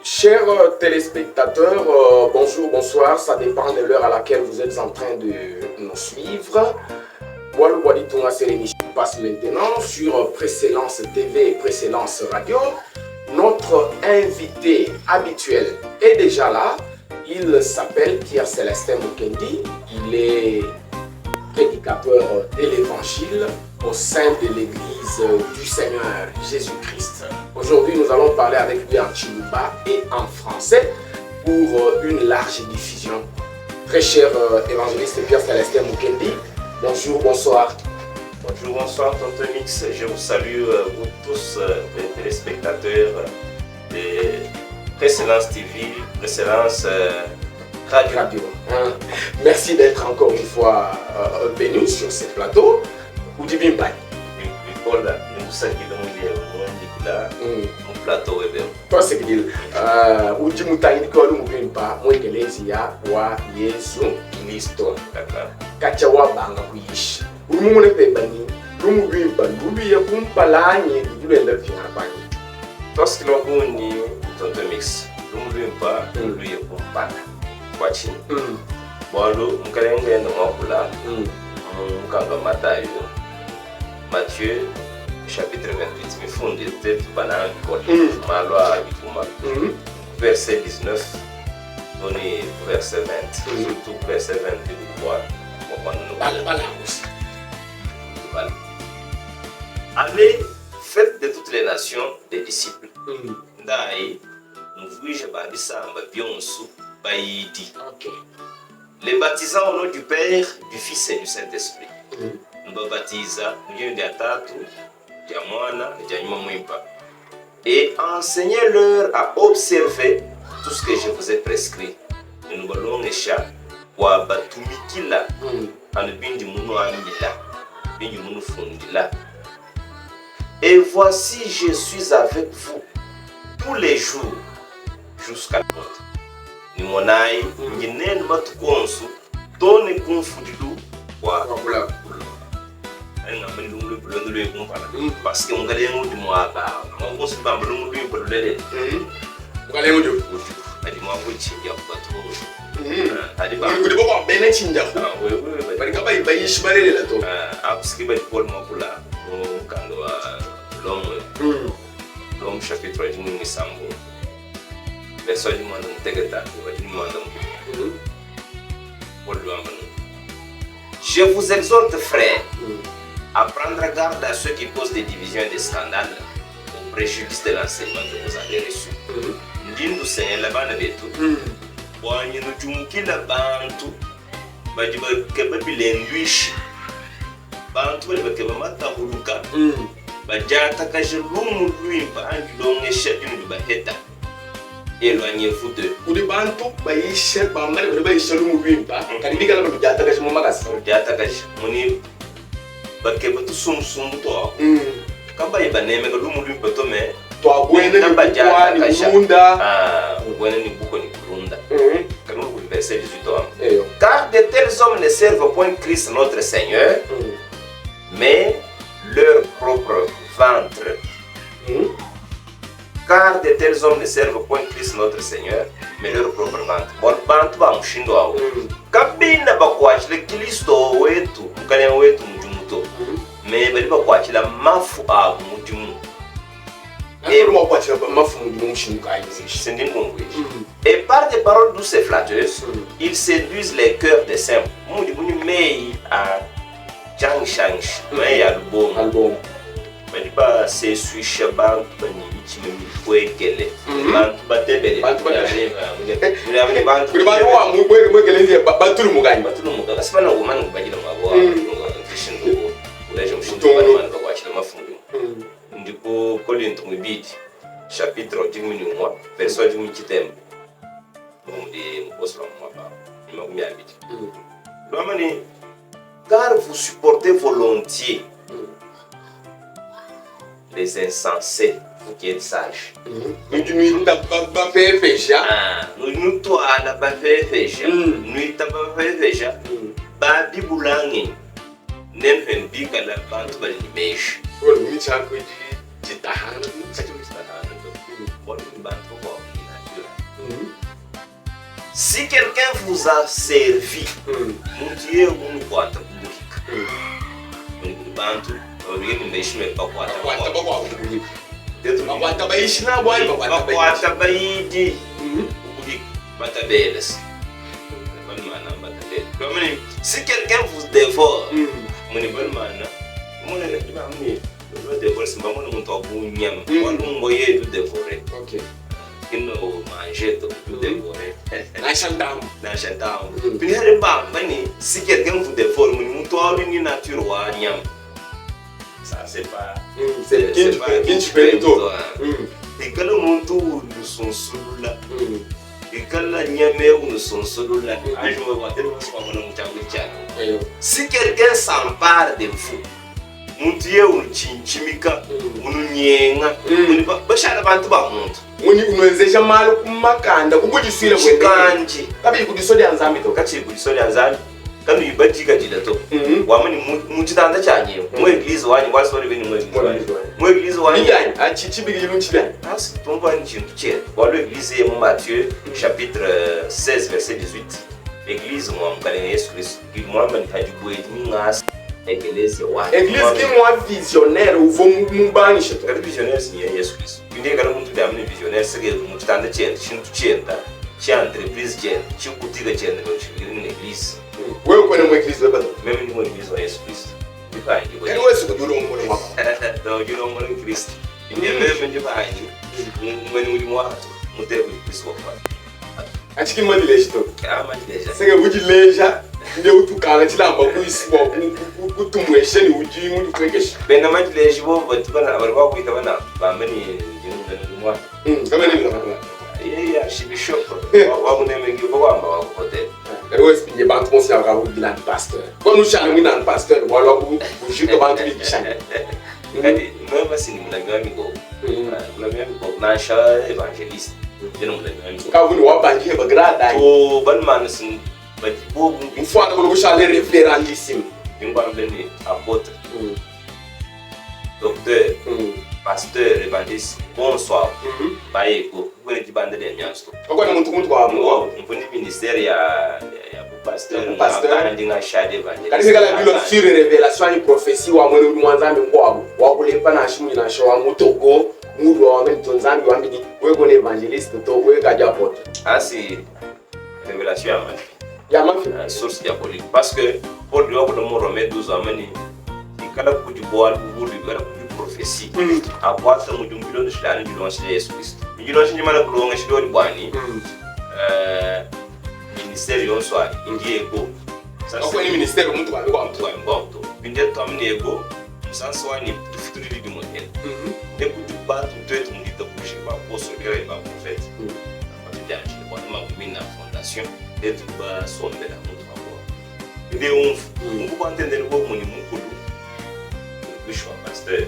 Chers téléspectateurs, bonjour, bonsoir, ça dépend de l'heure à laquelle vous êtes en train de nous suivre. Voilà, c'est l'émission qui passe maintenant sur Précellence TV et Précellence Radio. Notre invité habituel est déjà là. Il s'appelle Pierre-Célestin Mukendi. Il est prédicateur de l'évangile au sein de l'église du Seigneur Jésus-Christ. Aujourd'hui, nous allons parler avec lui en Chiluba et en français pour une large diffusion. Très cher évangéliste Pierre-Célestin Mukendi, bonjour, bonsoir. Bonjour, bonsoir, Tonton Mix. Je vous salue, vous tous, les téléspectateurs de Précellence TV, Précellence Radio. Merci d'être encore une fois venu sur ce plateau. Où tu viens pas? Mon plateau est bien. Toi, c'est que où tu m'as dit que nous viens pas, moi que les ia wa Yesu Kristo. Kachawa banga kuishi. Umu ne pe bani, umu viens pas, umu ya kumpala ni duende fina bani. Toi, ce qui nous connaît, Tonton Mix, nous ne pas, nous lui pas. Watching. Bon, mukalenga ndo makula. Mukanga Matayo. Matthieu chapitre 28. Mifundi peut-être banana bikole. Malwa bikuma. Verset 19. Donné verset 20. Surtout verset 20 de voir. Allez, faites de toutes les nations des disciples. Ndaï, nous voulons bandi samba bionsu. Okay. Les baptisants au nom du Père, du Fils et du Saint-Esprit. Nous baptisons et enseignez-leur à observer tout ce que je vous ai prescrit. Nous allons échapper à batumikila en bindi munu amila, bindi munu fundila. Et voici, je suis avec vous tous les jours jusqu'à la mort. Ni monai nginen matukonsu tone confudidu wa Voilà. nga mbelu le kumpana parce que ngale ngudi mwaba ngo siba mbelu ngudi bolele Ngale ngudi adi mwa ko chinja ko to adi ba ngudi boko bene chinja ko we bari kaba ibayi shibalele la to apuski ba pol mokula ngo kando wa l'homme chapitre 1 ni sambo. Je vous exhorte, frères, à prendre garde à ceux qui posent des divisions et des scandales au préjudice de l'enseignement que vous avez reçu. Ndindu Seigneur la bana betu. Wanyi no jumukila bantu bajiba keba bilendwishi. Bantu bali bakeba mata huluka. Bajata kajelumu luimba angilonge shadinu baheta. Éloignez-vous d'eux. Ou de bantu baisha bamale ou de baisha lumubimba kanibika la bajata kaje mumakasi bajata kaje muni bakeba tu sum to kamba ibaneme ka lumubimba to me to abwene ni bajata kaje munda ubwene ni buko ni kurunda kanu ku verset 18 car de tels hommes ne servent point Christ notre Seigneur mais leur propre ventre. Car de tels hommes ne servent point Christ notre Seigneur, mais leur propre ventre. Bon, bantu ba mushindo wao. Kabinda bakwachile Kristo wetu, mukale wetu mujumuto. Mais bali bakwachila mafu a mujumu. Et moi kwachila mafu mujumu mushindo kai. Sindi ngongwe. Et par des paroles douces et flatteuses, ils séduisent les cœurs des saints. Mujumu mei a changshangsh, mei album. Mais pas c'est suisha bantu bani chimemi kwekele bantu batebele bantu wa mwekele batulu muganyi kasima na umana kubajila mabo kishindu ulaje mshindu bani man bakwachila mafungu ndipo Korinto mwibidi chapitre 11 verset 17 ndi mposla mwaba ni abidi lwamani car vous supportez volontiers les insensés, vous qui êtes sages. Nous ne t'avons pas fait déjà. Nous toi n'a pas fait déjà. Nous t'avons pas fait déjà. Babi boulangi. Nem hem bika la bantu bali mesh. Wala mi chako ji jitahana. Sasa mstahana. Wala bantu kwa Si quelqu'un vous a servi, montier ou une boîte bantu wengine mmeheshimiwa kwa bakwata baishi na boy bakwata baidi ubugi batabeles bali mana batabele comme si quelqu'un vous dévore moni bali mana moni na kiba moni le dévore simba moni muntu abunyam walungo yetu dévorer OK kino manger tout dévorer na chantam puis ba bani si quelqu'un vous dévore moni muntu auri ni nature wa nyam. Ça c'est pas c'est kinchipelito et quand le monde nous sont sous là et quand la nyame nous sont sous là je me vois tellement si quelqu'un s'empare de vous muntiye unuchimika ununyenga bashaka bantu ba muntu muni unwenzesha malo kumakanda kubudisile kwenkanji kabi kudisodi anzambi to kachi kudisodi anzambi kanu ibajika jidato wamani mutitanda cyanye mu eglise wanyu wasore beni mu eglise wanyu achichibiri yunchibya asi tumva nkintu cye walo eglise mu Matthieu chapitre 16 verset 18 eglise mu amkale Yesu Kristo kimwamba ntajikuwe ningas eglise wanyu eglise kimwa visionnaire uvo mubanisha to visionnaire si Yesu Kristo ndenge kana muntu damne visionnaire sege mutitanda cyente shintu cyenta cya entreprise cyente cyukutiga cyente no chibiri ni eglise wewe kwenda mu eglise baba mimi ni mu eglise wa Yesu Kristo bipangi wewe wewe sikuduro ngolo mwako no juro ngolo Kristo ndiye mimi ndipangi mwene muri mwatu mutego Kristo kwa achiki madileje to kama ndileje sege bujileja ndiye utukala chilamba kuiswa kutumweshe ni uji muntu kwegesha bena madileje bo batubana bari bakwita bana bameni ndingu mwa kama ni ngakala yeah archbishop wa munemengi bo wamba wa hotel wewe spinye bantu monsi ya gabu bilan pasteur kwa nushana mwina pasteur wala kujito bantu bikishana ngati mwe basi ni mlangami go mlangami go nasha evangelist jeno mlangami ka vuni wabangi bagrada o balman sin bo mfano ko kushale referendissime ngba mbeni apôtre docteur pasteur evangelist bonsoir baiko kwene kibande de nyasto kwa na muntu wa mo mfundi ministère ya pasteur ndinga shade evangelist kanisa kala bilo sur révélation ni prophétie wa mwene mwanzambe kwabo wa kulepa na shimu na showa mutoko mudu wa mento nzambi wa mbini wewe kone evangelist to wewe kaja apôtre asi révélation ya mafi source diabolique parce que Paul lui a donné mon Romains 12 amani ikala kujiboa bulu ikala prophétie akwata mu jumbilo de shilani bilonshi Yesu Kristo bilonshi shinji mana kulonga shidoni bwani ministère yonso indiye go sasa kwa ni ministère mtu wa mtu binde tamni ego musanso wani fituri di model de kujibatu twetu mundita kushi ba poso leo ba prophète abidjanji kwa ma fondation de tuba sombe la mtu wako ndio mungu entender ko muni mukulu bishop pasteur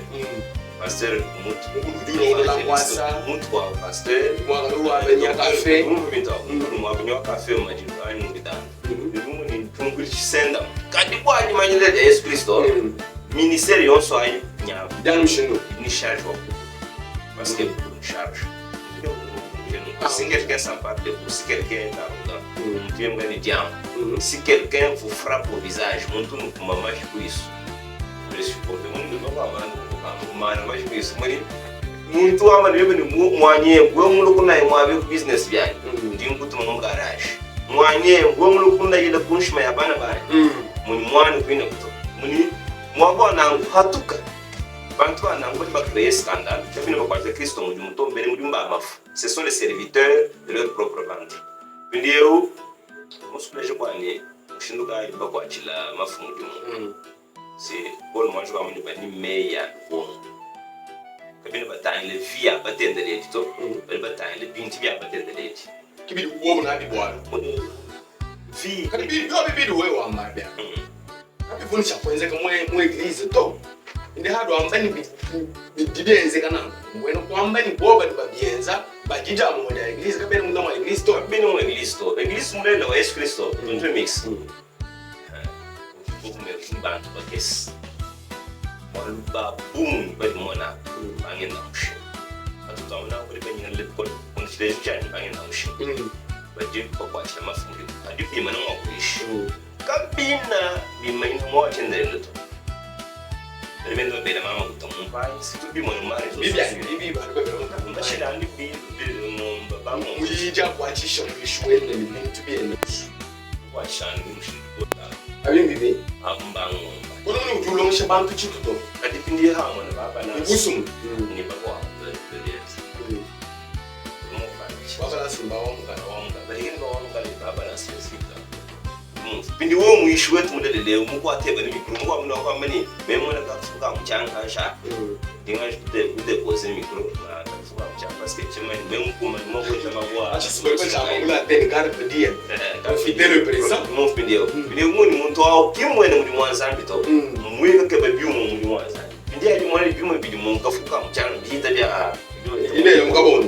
pasteur mutu la kwasa mutu wa pasteur mwa benya cafe mwa benya cafe majirani ngidana ndumu ni tunguri senda kadi kwa ni manyele ya Yesu Kristo ministère yonso ayi nya danu shindo ni charge wa parce que charge si quelqu'un s'empare de vous, si quelqu'un est arrogant, Dieu me dit si quelqu'un vous frappe au visage, mon tour nous maman je suis je supporte mon maman je suis mon tour ama lebe ni mwanye gwe mulukuna imwabe business byani ndi ngutuma mu garage mwanye gwe mulukuna yile kunshima ya bana bana muni mwana kwine kuto muni mwabona hatuka bantu anango ba créer scandale tafina ba kwate Kristo mu muto mbere mu jumba amafu ce sont les serviteurs de leur propre bande bindiyo musulaje kwani shinduka ba kwachila mafu mu jumu si bol mo jwa mu ba ni meya bon kabina batanye le via batendele tito ba batanye le binti bya batendele kibi wo na bi bwana vi kabi bi wewe wa mabya kabi funisha kwenze kama mu eglise to inde hado ambani bididenze kana mweno kwamba ni boba babienza bajija mu da eglise kabene mu da eglise to bene mu eglise mu da Yesu Kristo tuntu mix bukume bantu bakes waluba boom bali mona bangena mshe atuzaona ko banyina le ko chile chani bangi na ushi baje kwa chama mafungi adi bima na mwakuishi kabina bima ina mwa chendele to elemento bela mama kutomumbai situ bima no mari bibi ba ko bashira andi bi no baba muyija kwachisha mwishwene ni bintu byene kwa shani mushi abimbibe ambango kono ni utulongisha bantu chituto adi pindi hama na baba na ibusum ni baba Baba simba wonga bali ngo wonga ni baba na sisika pindi wo muishi wetu mudele muko ateba ni mikro muko amuna kwa mani memona ka fuka mchanga sha dinga de pose mikro na fuka mchanga parce que chema ni memu kuma ni moko chama kwa asisibe kwa chama kula teni gar pedia fidele presa mo pindi mo ni muntu au kimwe ni mwanza mbito mweka ke babiu mo ni mwanza pindi ali mwana biu bidi mo ka fuka mchanga bita bia il est mukabon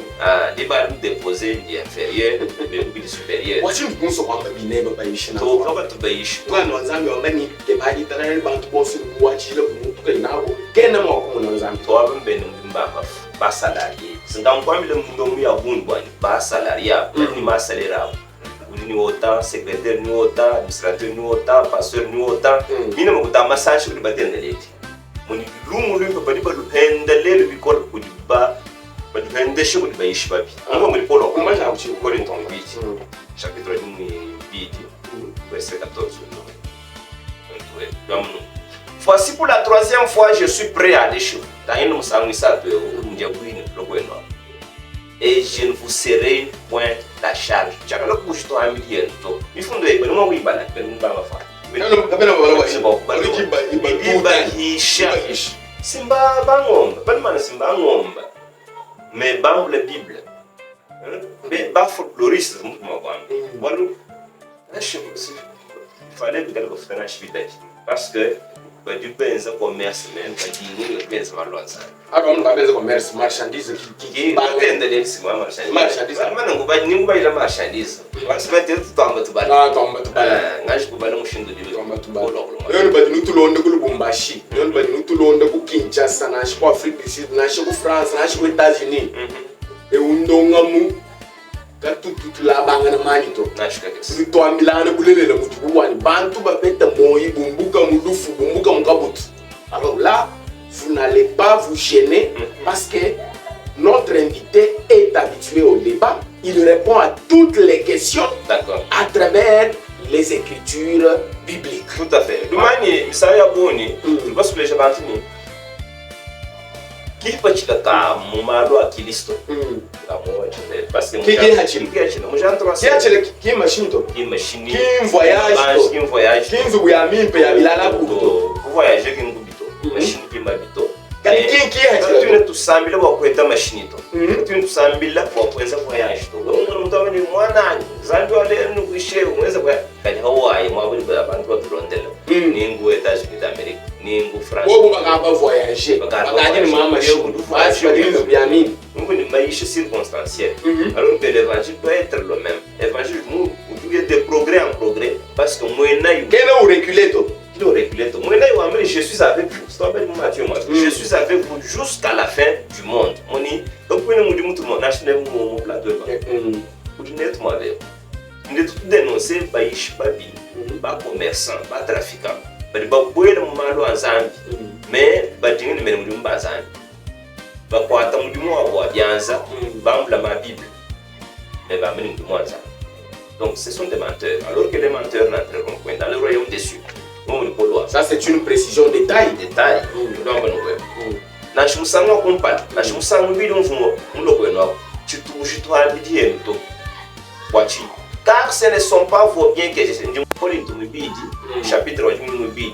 débat déposé inférieur mais supérieur wachin kunso kwamba bineba bayishina to kaba to bayish mwana wanzambi wambani kebali tanale bantu bosi kuwachile kumuntu kainabo kena mwa mwana wanzambi to abembe ndimba ba salarié singa nkwamile mundo mu ya bundu ba salarié ni ma salaire ni autant secrétaire ni autant administrateur ni autant pasteur ni autant mina makuta massage ni batende leti muni lumu lumbe bali balu hendele bikol kudiba badipendeshe muri bayishi babi ngo muri polo kuma jabuchi ko linton biti chapitre du biti verset 14 voici pour la troisième fois je suis prêt à aller chez vous taino musangisa to njabuini lokweno et je ne vous serai point la charge chakalo kushto amilier to mifundo ebe no wibala be mbaba fa nalo kabela bala washi iba hisha simba bangomba balmana simba ngomba mais dans la Bible, mais pas folkloriste, il fallait que vous fassiez parce que du pain en commerce même, du pain en loisir. Alors on va faire commerce, marchandise qui attendent les marchandises. Maintenant, on va dire que la marchandise. Parce que tu tombes tout bas. Ah, tombe tout bas. Ngaj ko bala mushin de tombe tout bas. Yon ba nous tout londe ko Lubumbashi, yon ba nous tout londe ko Kinshasa, na ko Afrique du Sud, na ko France, na ko États-Unis. Et undonga mu ka toute la banga na manito. Na shika kesi. Ni to amilana bulelela mutu wani bantu ba beta moyi bumbuka mudufu bumbuka mukabut. Alors là, vous n'allez pas vous gêner parce que notre invité est habitué au débat. Il répond à toutes les questions à travers les écritures bibliques. Tout à fait. Dumani misaya boni, parce que les gens bantini. Qui peut dire que mumalo akilisto? Parce que qui hachili? Qui machine to? Qui machine? Qui voyage? Qui voyage? Qui nzubuyami pe yabilala kuto? Voyager qui ngubito. Machine qui mabito. Qui hachili? Tu ne tusambila wa kwenda machine to. Tu ne tusambila wa kwenza voyage to. Umuntu mutawani mwana zambi wale nukushe umweza kwa kali Hawaii mwabuli abantu batulondela. Ningu États-Unis d'Amérique, ningu France. Wo bakaba voyager. Bakanye ni mama machine. Basi badinzo byamini. Mungu ni maisha circonstancielle. Alors que l'évangile doit être le même. L'évangile nous il y a des progrès en progrès parce que moi naï. Quel est le reculé to? Qui doit reculer to? Moi naï je suis avec vous. C'est pas Matthieu moi. Je suis avec vous jusqu'à la fin du monde. Moni donc vous nous dit tout le monde national mon plateau. Vous n'êtes moi avec. Nous devons dénoncer baïch babi, ba commerçant, ba trafiquant. Ba boye le malo ensemble. Mais ba dingue mais nous ba ensemble. Ba kwata mudimu wa bianza, ba mbla ma Bible. Mais ba meni mudimu ensemble. Donc ce sont des menteurs. Alors que les menteurs n'entreront point dans le royaume des cieux. Ça c'est une précision détail. Détail. Na shimusanga kumpa, na shimusanga bidon fumo, ndoko eno. Chitu toi bidie to. Wachi. Car ce ne sont pas vos biens que je chapitre 1,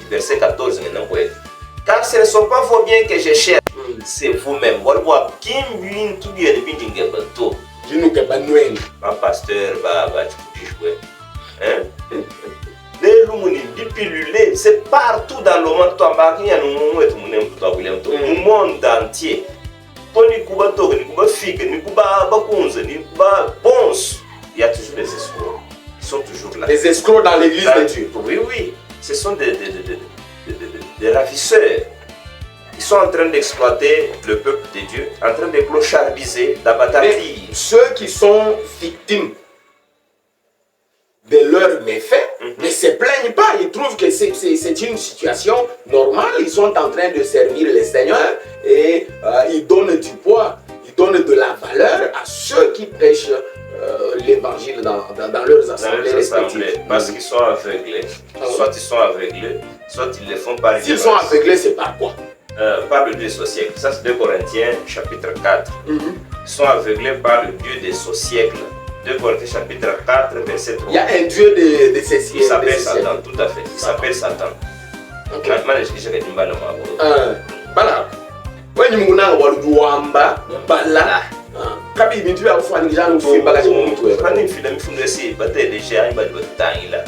verset 14. Car ce ne sont pas vos biens que je cherche, c'est vous-même. Ma pasteur, c'est partout dans le monde entier. Il y a toujours des escrocs. Ils sont toujours là. Des escrocs dans l'église de Dieu. Oui, oui. Ce sont des ravisseurs. Ils sont en train d'exploiter le peuple de Dieu, en train de clochardiser, d'abattre. Ceux qui sont victimes de leurs méfaits ne se plaignent pas. Ils trouvent que c'est une situation normale. Ils sont en train de servir le Seigneur et ils donnent du poids, ils donnent de la valeur à ceux qui prêchent l'évangile dans leurs assemblées respectives. Parce qu'ils sont aveuglés. Soit ils sont aveuglés, soit ils le font par ignorance. S'ils sont aveuglés, c'est par quoi? Par le Dieu de ce siècle. Ça, c'est 2 Corinthiens, chapitre 4. Ils sont aveuglés par le Dieu de ce siècle. 2 Corinthiens, chapitre 4, verset 3. Il y a un Dieu de ce siècle. Il s'appelle Satan, tout à fait. Il s'appelle Satan. Ok. Voilà. When you go Wamba, Bala. Kabi bintu ya ufani kijana ufimba kachi mtu wewe. Quand il fait la mifunde si batte déjà il va de temps là.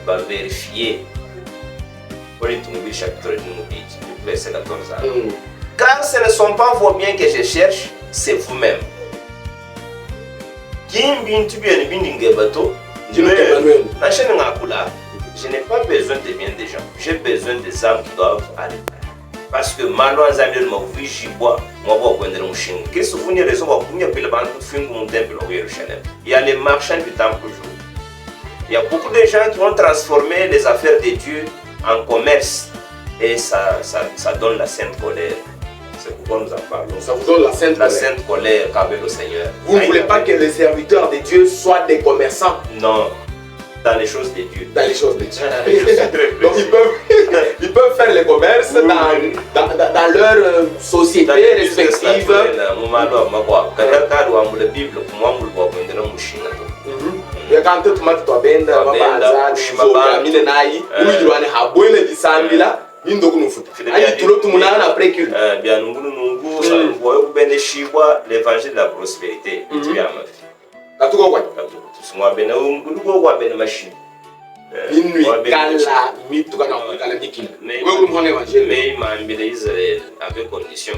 Va vérifier. Pour les tomber chapitre 1 verset 14. Car ce ne sont pas vos biens que je cherche, c'est vous-même. Kim bintu bien bindinge bateau. Je n'ai pas besoin de biens des gens. J'ai besoin des âmes qui doivent aller. Parce que maintenant, les amis de ma vie, j'y bois, moi, je vais prendre mon chien. Qu'est-ce que vous voulez raison pour que il y a les marchands du temple aujourd'hui. Il y a beaucoup de gens qui vont transformer les affaires de Dieu en commerce. Et ça donne la sainte colère. C'est pourquoi nous en parlons. Ça vous donne la sainte colère qu'avait le Seigneur. Vous ne voulez pas que les serviteurs de Dieu soient des commerçants? Non. Dans les choses de Dieu. Dans les choses de Dieu. Donc ils peuvent faire le commerce dans leur société respective. Quand tu m'as dit l'évangile de la prospérité. Avec condition.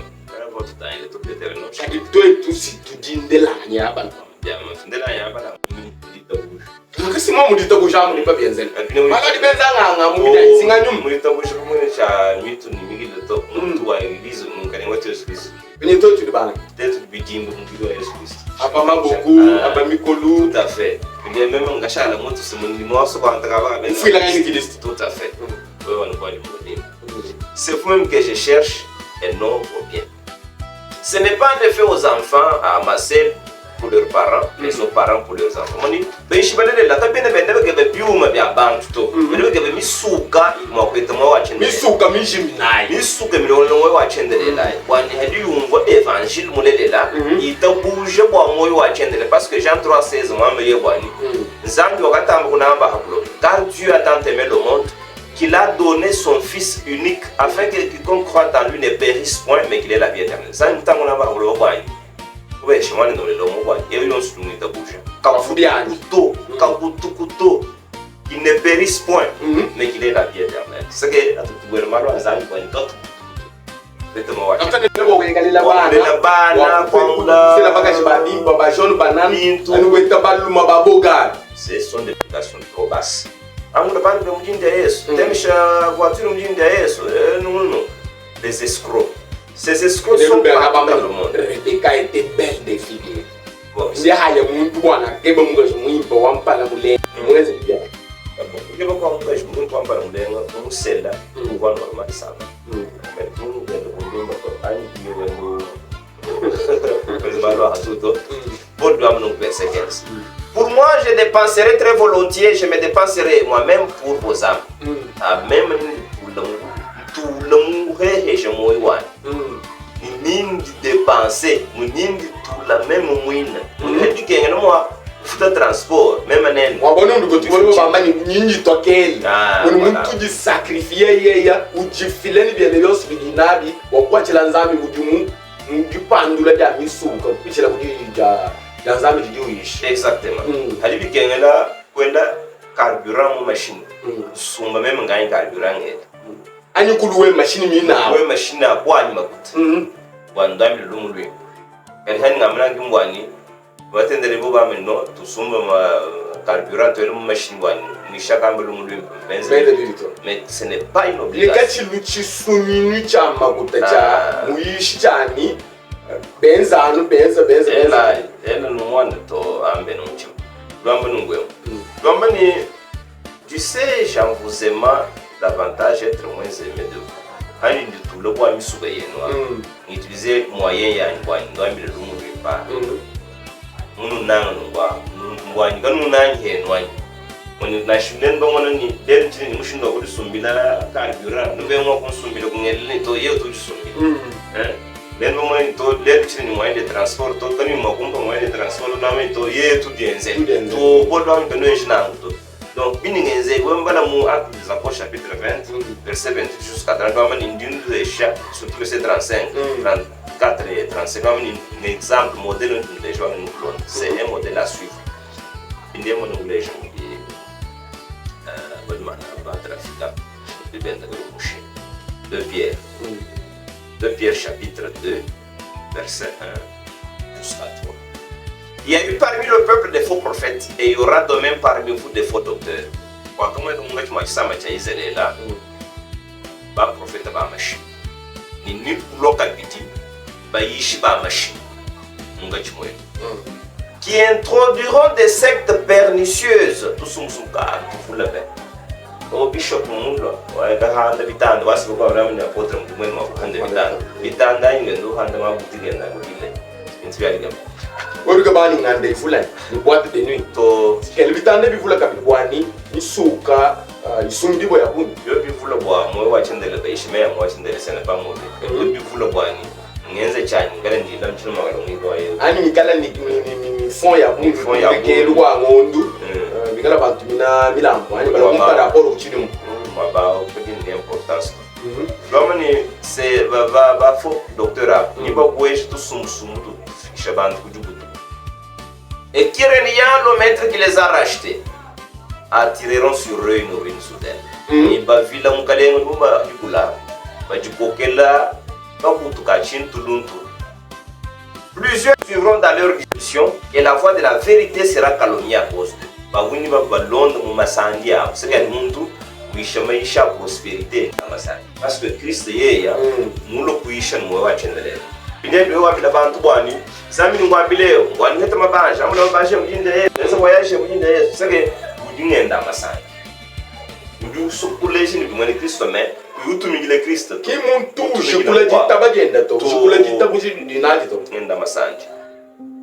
Simon mulita kuja mulipa bienzeli. Mala dibenza nganga mubida singa nyum. Mulita kuja kumwe cha mitu ni mingi leto mtu wa ilizo mungane wa Yesu Kristo. Benye to tu bana. Tetu bijimbo mungiro wa Yesu Kristo. Apa maboku, apa mikolu, tout à fait. Il même ngashara moto simundi mwaso kwa ntaka ba. Fui la ngani Kristo. Tout à fait. C'est vous-même que je cherche et non vos biens. Ce n'est pas de faire aux enfants à amasser pour leurs parents, mais aux parents pour leurs enfants. On dit, ben je vais la taper de bende que be biuma bia bantu. Bende que misuka mo kweta mo wachende. Misuka mijiminai. Misuka milolo mo wachende la. Wani hadi umvo évangile mulela, ita bouge bo mo wachende parce que Jean 3:16 moi me yebwani. Nzambi wakatamba kunamba hakulo. Car Dieu a tant aimé le monde qu'il a donné son fils unique afin que quiconque croit en lui ne périsse point mais qu'il ait la vie éternelle. Ça nous tangona ba hakulo bwani. Ouais, je m'en ai donné le mot. Et ils ont soutenu ta bouche. Couteau, qu'il ne périsse point, mais qu'il ait la vie éternelle. C'est que à tout gouvernement, les amis, ils ont c'est ce sont des applications trop basses. Des escrocs. Ces escrocs sont partout dans le monde. Rebecca était belle des filles. Bon, c'est haya muntu bwana kebe mungaje muyimba wampala mulenga mwezi bya. Kebe kwa mungaje muntu wampala mulenga umusela kuva normal sana. Mais pour nous de kundumba ko ani biyo Pour moi, je dépenserai très volontiers, je me dépenserai moi-même pour vos âmes. Même pour le mourir et je mourrai. Nous dépenser, nous tout la même mouine. Nous dit que moi, tout transport, même un an. On va nous retrouver au bambani, nous toquer. On nous tout sacrifier ya, ou du filet bien de l'os bidinabi, ou quoi tu l'enzami ou du pandula de misuka, puis tu l'as dit l'enzami du wish. Exactement. Alibi kengela, kwenda carburant machine. Sumba même gagne carburant. Ani kuluwe machine mina. Kuluwe machine kwa ni makuta. Wandami lumulwe. Kali hani ngamna kimbwani. Watendele boba meno tusumba carburant et le machine ni chaque ambulance mais ce n'est pas une obligation. Les gars, tu soumis chama kutacha muishi chani benza elle nous montre to ambe no chim lomba nungwe lomba ni tu sais j'en vous aime davantage être moins aimé de vous hani ndi tout le bois misuba yenwa utiliser moyen ya ngwani le lumu ripa munu nanga ngwani kanu nanyi henwani when na shinen ba wona ni den chini mushindo ko sumbila carburant no be mo ko sumbila ko ngel to ye to sumbila den ba mo to den chini moyen de transport to tani mo ko moyen de transport na me to ye to dienze to bodo am no jina to donc bini ngenze ko mbala mu acte des apôtres chapitre 20 verset 28 jusqu'à 30 ba man indine de chat surtout verset 35 34 et 35 ba man un exemple modèle de gens nous c'est un modèle à suivre inde mo no les gens de Pierre. 2 Pierre chapitre 2, verset 1 jusqu'à 3. Il y a eu parmi le peuple des faux prophètes et il y aura de même parmi vous des faux docteurs. Quand on dit que ça m'a dit là, ba prophète ba machine. Ni ni local biti, ba yishi ba machine. Qui introduiront des sectes pernicieuses. Tout ce vous l'avez. O bishop mundo waga handa bitanda wasibo kwa ramani ya potre mtumweni wa handa bitanda ingendo handa mabutige na ngile intiali gam oruga bani ngande fulani ni boîte de nuit to el bitanda bi fula kabikwani isuka isumdi boya bundu yo bi fula bwa mo wa chendele ba ishime ya mo chendele sene pa mo yo bi fula bwani ngenze chani ngale ndila mchino magalo ngwa yo ani mikala ni fond ya bundu fond ya bundu wa ngondu bigala bantu mina milambo ani bala par rapport au chinimu ba petite importance lomani c'est va faux docteur ni ba boyesh to sumsumu to shabantu kujubutu et kirenian le maître qui les a rachetés attireront sur eux une ruine soudaine ni ba vila mukalengo ba dikula ba jikokela ba kutuka chin tuluntu. Plusieurs suivront dans leur discussion et la voix de la vérité sera calomniée à cause d'eux. Baguni ba balonde mu masandia sega muntu wisha prospérité amasani parce que Christ yeya mulo kuisha mwe wa chendele binende wa bila bantu bwani zamini ngwabileo ngwani heta mabanja mulo mabanja mjinde nesa wayashe mjinde sege udingenda amasani udu sokuleji ni bimwe Kristo me utumigile Kristo ki muntu shukula jitabagenda to shukula jitabuji dinali to ngenda amasani.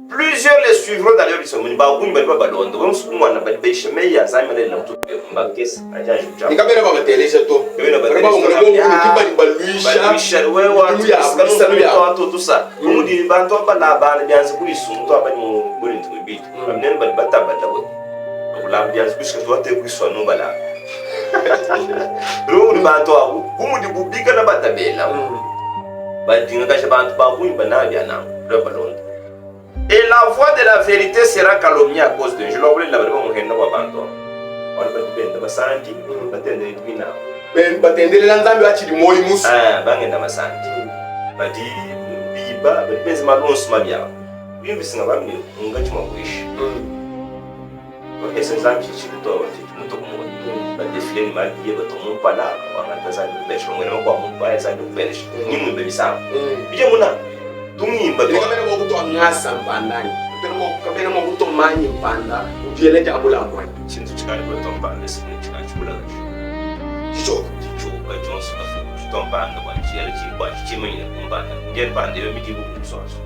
Plusieurs les suivront dans leur mission. Ni ba kunyi ba balondo. Wem su mwana ba be sheme ya zama le lamtu ba kes aja juja. Ni kamera ba telesha to. Kebena ba telesha. Ba luisha. We wa tu to sa. Kumudi ba to ba la ba ni anze kuli su to ba ni buri tu bi. Amnen ba bata ba dawo. Kula bi anze kushika to te kuiswa no bala. Ro ni ba to awu. Kumudi bu bika na bata bela. Ba dinga ka shabantu ba kunyi ba na bia na. Lo balondo. Et la voix de la vérité sera calomniée à cause d'eux. Je l'ai oublié, la vérité, on va abandonner. On va te basanji, on va te débina. Ben batendele lanzambi achiri moyi musu. Bangenda masanji. Badi biba, badi penzi malonso mabya. Bimbi singa bambi ungachi mwakuishi. Ese nzambi chikuto chikuto kumoni. Badi file ni mabiye bato mumpala, wangata zangi kubesha, mwene mwa mumpala zangi kubesha. Ni mwembe bisama. Bije muna. Tumimba to kamera mo kuto ngasa mbandani kamera mo kuto manyi mbanda udiele jabula kwani chintu chikali kwa tombanda sipuni chikali chukula chicho ba jonsu na fu tombanda kwa chiele chikwa chichimenya kumbanda ngeni bande yo mitibu kusoso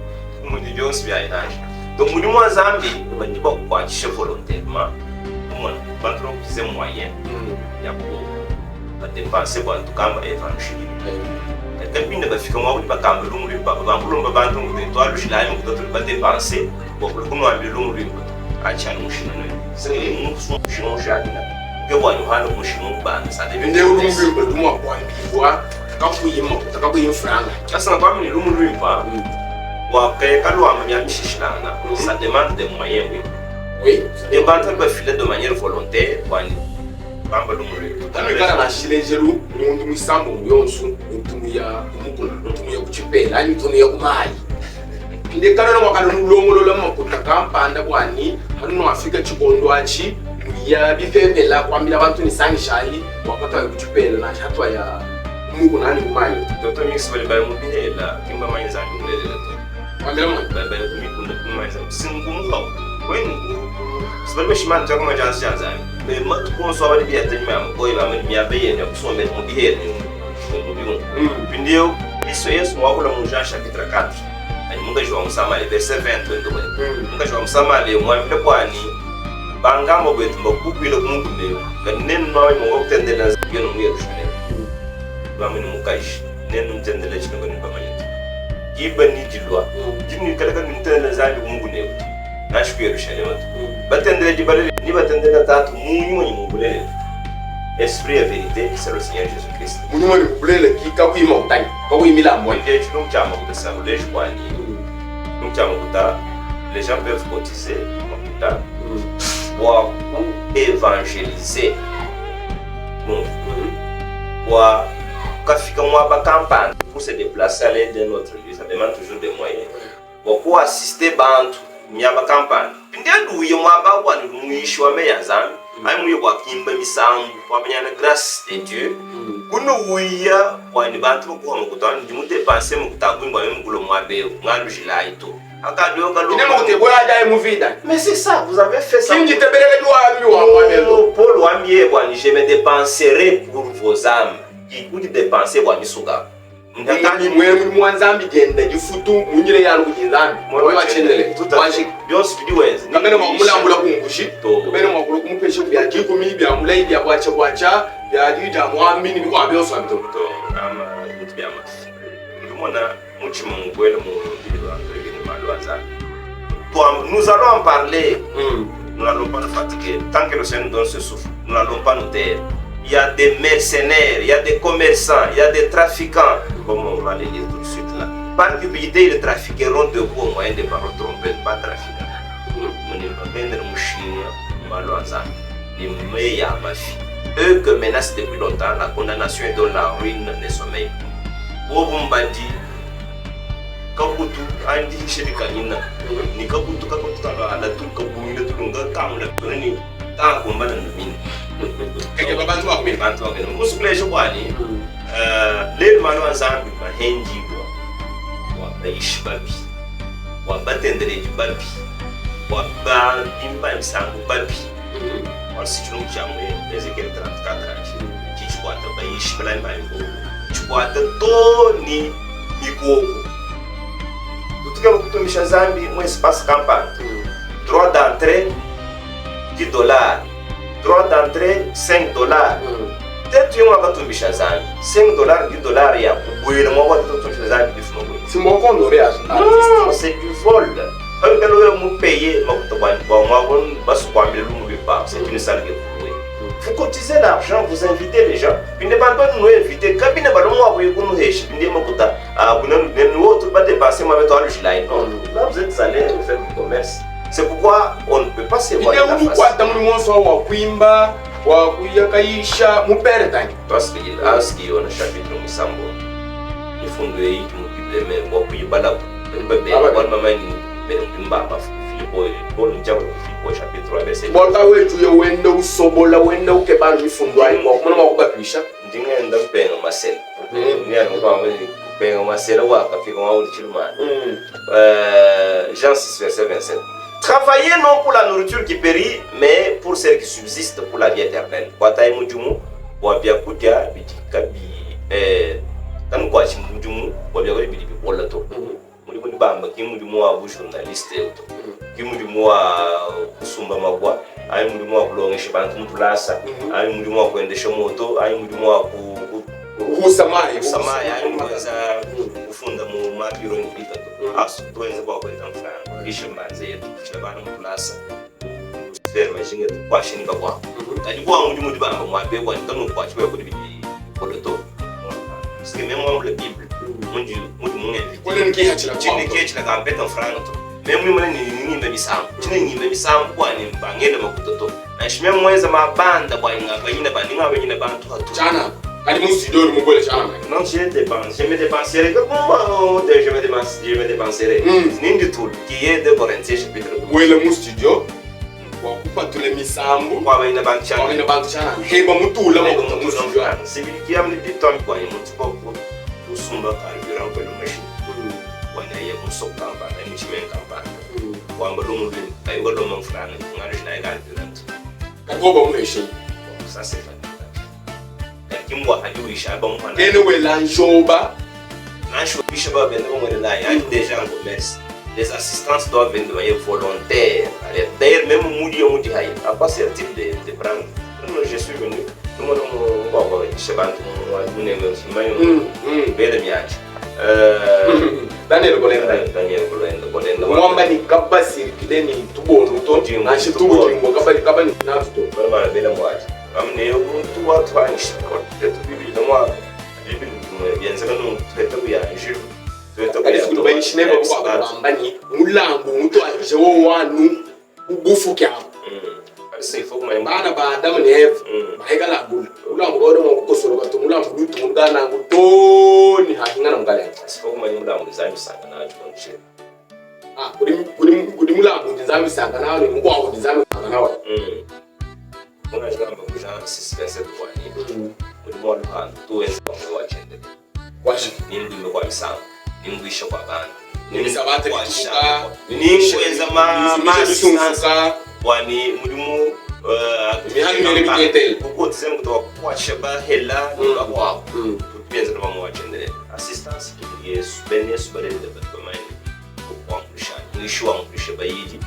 kumudi jonsu bya inaji donc muri mwa zambi bandiba kwa chishe volontairement umona bantro kize moyen ya ko ba dépenser kwa tukamba évangile. Quelqu'un va faire comme ça, va camber l'homme, va vouloir me battre dans toi, le chien, va dépenser pour le coup, on l'homme, à tiens, mon chien, c'est un chien, chien, que voit nous à nos chiens, ça devient des hommes, de moi, quand vous y monte, quand vous y franc, ça s'en va, mais l'homme, lui, pas. Ou après, quand l'homme a mis chichana, ça demande des moyens, oui. Des bandes peuvent filer de manière volontaire, Kana na shilejelu mundu misambo yonsu ntumu ya kumukula ntumu ya kuchipela ani ntumu ya kumali inde kana no kana nulongolola makuta kampanda bwani hano Afrika chikondo achi ya bifembela kwambira abantu nisangishali wakati kuchipela na chatwa ya Mungu nani kumayo toto mix bali bali mubihela kimba mainza ngulele to kwambira mwe bali kumikunda kumainza singumva kwenu sibali bashimana cyangwa janzani be matu konso abali biyatanyima mugoyi bamwe myabe ya kusomera mubihela mubimu pindio isso yesu mwakula mu Jean chapitre 4 ani munga jwa musama le verset 20 munga jwa musama le mwambe kwani bangamo betu mbakubile kumugumbe kanene nawe mu okutendela zigeno mu Yerusalemu bamwe mukaji nenu mtendela chino ni bamanyito giba ni dilwa jini kalaka ni mtendela zambi kumugune nashku Yerusalemu batendela jibale ni batendela tatu munyu mubulele esprit et vérité c'est le Seigneur Jésus-Christ munyu mubulele kika kuima utani kwa kuimila mwa ndiye chino chama kutasabule jwani chama kuta les gens peuvent cotiser makuta pour évangéliser bon pour kafika mwa ba campagne pour se déplacer à l'aide d'un autre lieu ça demande toujours des moyens pour assister bantu mya ba campagne ndendu ye mwa ba wani muishwa me yazami ai muye kwa kimba misambu kwa banyana grâce de Dieu kuno uya wani bantu ko mo kutana ndimu dépenser mo kutakwimba mgulo mwa beo ngalu jilaito akadyo ngalo ine mo kutebola dai mu vida mais c'est ça vous avez fait ça kinji tebelele dwa ambi wa belo Paul wambie wani je me dépenserai pour vos âmes qui dépenser wani suga ndakani mwemu mwanzambi genda gifutu munyire yalo kujinzambi mwa wachendele wanshi byose bidiweze ngane mamulambula kungushi to bene mwakulu kumupeshe bya jikumi bya mulai bya kwacha bya dija mwamini bikwa byoso abito to ama mutbyama ndumona muchimo ngwele mu bidwa ngene malwaza nous allons en parler nous n'allons pas nous fatiguer tant que le Seigneur nous donne ce souffle nous n'allons pas nous taire. Il y a des mercenaires, il y a des commerçants, il y a des trafiquants, comme on va les dire tout de suite là. Par cupidité, ils trafiqueront de vous au moyen de paroles trompées, pas trafiquants. Eux que menacent depuis longtemps la condamnation et dont la ruine ne sommeille plus. Obumbadi, kabutu, andi shirikanina, ni kabutu kala la tu kabunga tulunga kamla kunani ta kumbana mini. keke babantu wa kumini Bantu wake musukulejo kwani lelo mano azambi mahenji wa baishi babi wa batendeleji babi wa ba imba msangu babi wa sichunu chamwe Ezekiel 34 chichkwata baishi bala imba chikwata to ni mikoko tutika kutumisha zambi mu espace campagne droit d'entrée $10 droit d'entrée $5. Peut-être que vous avez $5, $10 ya kubuira mwa watu zaidi bifumo. si moko ndorias Non, c'est du vol. Quand vous avez payé makutobani kwa mwa basu kwa mbele lumu bipa, c'est une salle que vous cotisez l'argent, vous invitez les gens. Puis ne pas nous inviter, kabine balo mwa boye kunu heshi, ndi makuta nous autres pas dépenser moi avec toi le jilai. Non, là vous êtes allés faire du commerce. C'est pourquoi on ne peut pas se voir la face. Kwata muri monso wa kuimba wa kuyakaisha mupere tani Parce qu'il y a un chapitre musambo. Il faut que tu m'occupes mais moi kuimba là. Bon maman ni mbimba ba Filipo Paul Njao Filipo chapitre 3 verset. Bolta wetu ye wenda usobola wenda ukebana mifundwa ngo mwana makubapisha Ndingenda mpenga masel. Ni ano ba ngeli mpenga masel wa kafika wa ulichiluma. Jean 6 verset 27. Travaillez non pour la nourriture qui périt, mais pour celle qui subsiste pour la vie éternelle. Kwata mujumu wabia kutia bitikabi tanu kwa chimujumu wabia kuri bibi bola to. Mujumu bamba kimujumu wa journaliste to. Kimujumu wa kusumba mabwa, ai mujumu wa kulongesha bantu mutulasa, ai mujumu wa kuendesha moto, ai mujumu wa usamai ai mujumu kufunda mu mabiro ni bita to. Asu tuenze kwa kwenda mfano. Kisha mbanze yetu chabana mkulasa ferma jinga kwashini bakwa tajibwa mujumu bamba mwabe kwa kanu kwa chwe ko bibi kodoto sike memo mu la bible mujumu ngevi kole nki hachira chini kechila ka beta franga to memo mwana ni ngimbe misambu chini ngimbe misambu kwa ni mbangele makutoto na shime mweza mabanda kwa inga banyina bandinga banyina bantu hatu chana Allez, mon studio, mon boule, non, je me dépenserai. Comment je me dépenserai? Ni du tout. Qui est de Corinthiens, chapitre 2. Oui, le mon studio. Bon, pas tous les misambo. Quoi, il n'a pas de chance. Il n'a pas de chance. Et bon, tout là, mon studio. C'est lui qui a mis des temps, quoi. Il monte pas pour son carburant pour la machine. Il y a un soc campagne, un petit même campagne. Quand on va le faire, on va le carburant. Comment on fait? Ça, c'est fait. Anyway, l'anjoba. L'anjoba, déjà en commerce. Les assistances doivent venir de manière volontaire. D'ailleurs, même Moudi, à quoi sert-il de prendre? Je suis venu. Tout le monde je sais pas, Daniel Bolenda. Mwamba ni kaba circuler ni tubo nuto. Nashi tubo jingo kaba ni nafto. Vraiment, belle moitié. Amener tout à toi, peut-être que moi, bien sûr, nous traitons bien un jour. Alifu ndo baishine kwa bambani mulambo muto ajewo wanu ubufu kya. C'est faux mais bana ba Adam ne Eve. Baheka la bulu. Mulambo godo mo kokosoro ka to mulambo lutu mungana ngutoni hakinga na mugale. C'est faux mais mulambo zaimi sanga na chonche. Kudi mulambo nzami sanga na ni mugwa nzami sanga na wa. Muna jamba kuna suspense kwa ni. Mulimwa luhana tuweza kwa chende. Washi ni ndume kwa misanga. Nimwisha kwa bana. Nimisabate kutuka. Nimweza masuka. Wani mulimu mihani kuko tsemu kutoka kwa shaba hela kwa kwao. Tupienza na mwa chendele. Assistance Yesu bene subare de batmani. Kwa mkusha. Nishwa mkusha bayidi.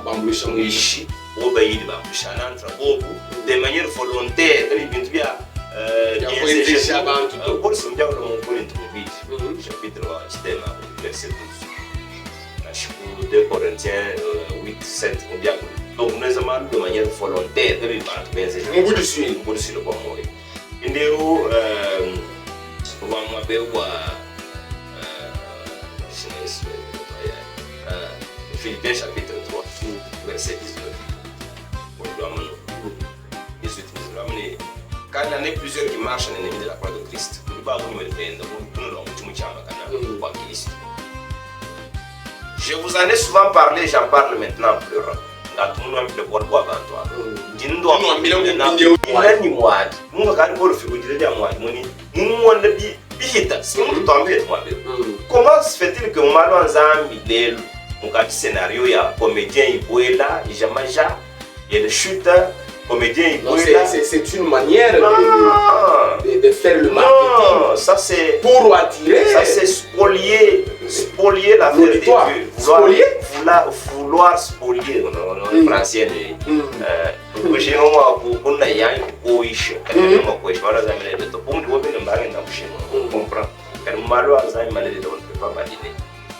Bambulisha mwishi. O bayidi bamkusha nantra bobu de manière volontaire. Kali bintu bya por isso me abre um ponto de vídeo, chapitre lá, sistema, verset 12. Acho que 2 Corinthiens 8, 7, mondial. Donc nós amamos de maneira volontaire, deve para tu pensa. Um good swing, no bom modo. Então, vamos ver o Filipenses chapitre 3, verset 19. Quand il y en a plusieurs qui marchent en ennemi de la croix de Christ, nous ne pouvons pas nous faire je vous en ai souvent parlé, j'en parle maintenant en pleurant. Tout le monde a boire avant toi. Comment se fait-il que mon scénario, il y a comédien, il là, il y a le chuteur. C'est une manière de faire le marketing. Non, ça c'est pour attirer. Ça c'est spolier la vérité. Vouloir spolier en français.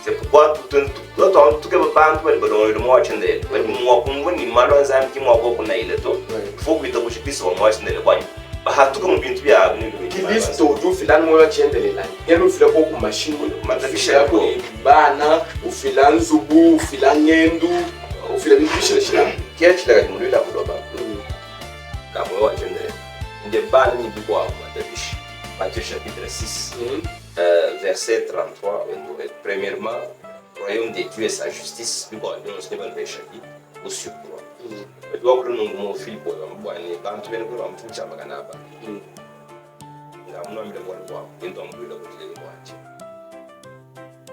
C'est pourquoi tout que vous parlez de moi, il faut que vous puissiez vous moi, tout comme bien tu as qui liste tout filan moi chendele la yenu fila ko ku machine fila ko bana u filan zubu filan ngendu u filan bishira shila kiachi la mu la kudoba ka moi chendele nde bana ni biko ma bishi Matthieu chapitre 6 verset 33 premièrement royaume de Dieu et sa justice biko nous ne pas chapitre au surtout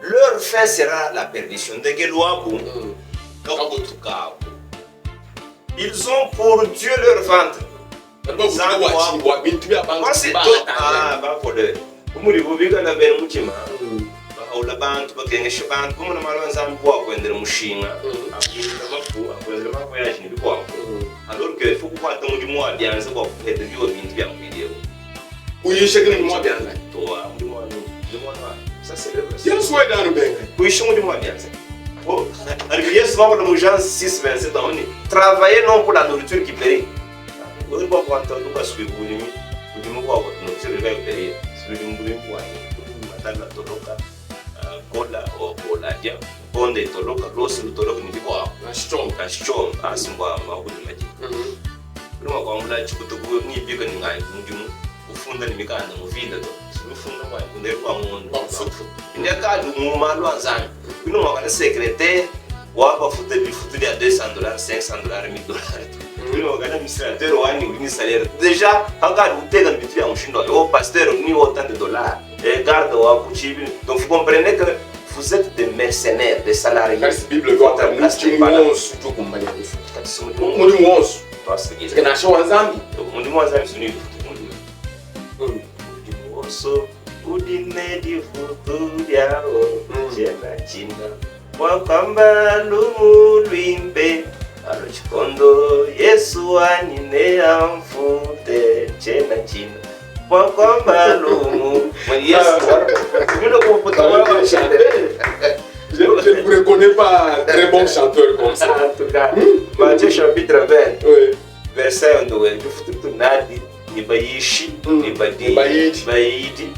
leur fin sera la perdition. Ils ont pour Dieu leur ventre. Ola bantu bakengesha bantu kumuna malwanza ambwa kwendera mushinga akwendera makoyaje nibikwa alors que faut kwata mundi mwa byanze kwa kuheda byo bintu bya mbidiyo uyishe kini mwa byanze to mundi mwa ça c'est le vrai yes way down benga uyishe mundi mwa byanze oh Yes membre de Jean 6 27 ans travailler non pour la nourriture qui périt on va voir tant que parce que vous ni mwa kwa nourriture qui périt celui du mwa matala toloka kola o kola dia bonde toloka losi toloka ni biko na strong asimba mabudu maji luma kwa mla chikutuku ni biko ni ngai mundimu funda ni mikanda muvida to funda kwa kunde kwa mundo ndia kadu mumalo anzani kuno mwakana secrétaire waba futa bi futa dia $200 $500 $1000 kuno mwakana administrateur wani uni salaire déjà anga utega bitu ya mshindo yo pasteur ni autant de dollars et garde wa kuchibi donc vous comprenez que vous êtes des mercenaires, des salariés. La Bible va te dire que tu es tu kumba ya bifu. Muri wonsu. Parce que na show nzambi. Muri mwanzambi suni so udinedi futu yao china wakamba lumulwimbe alochikondo Yesu anine amfute china wakamba lumu Yesu mino kuputa je ne vous reconnais pas très bon chanteur comme ça. En tout cas, Matthieu chapitre 20, verset 1, du futu nadi ni bayishi ni bayidi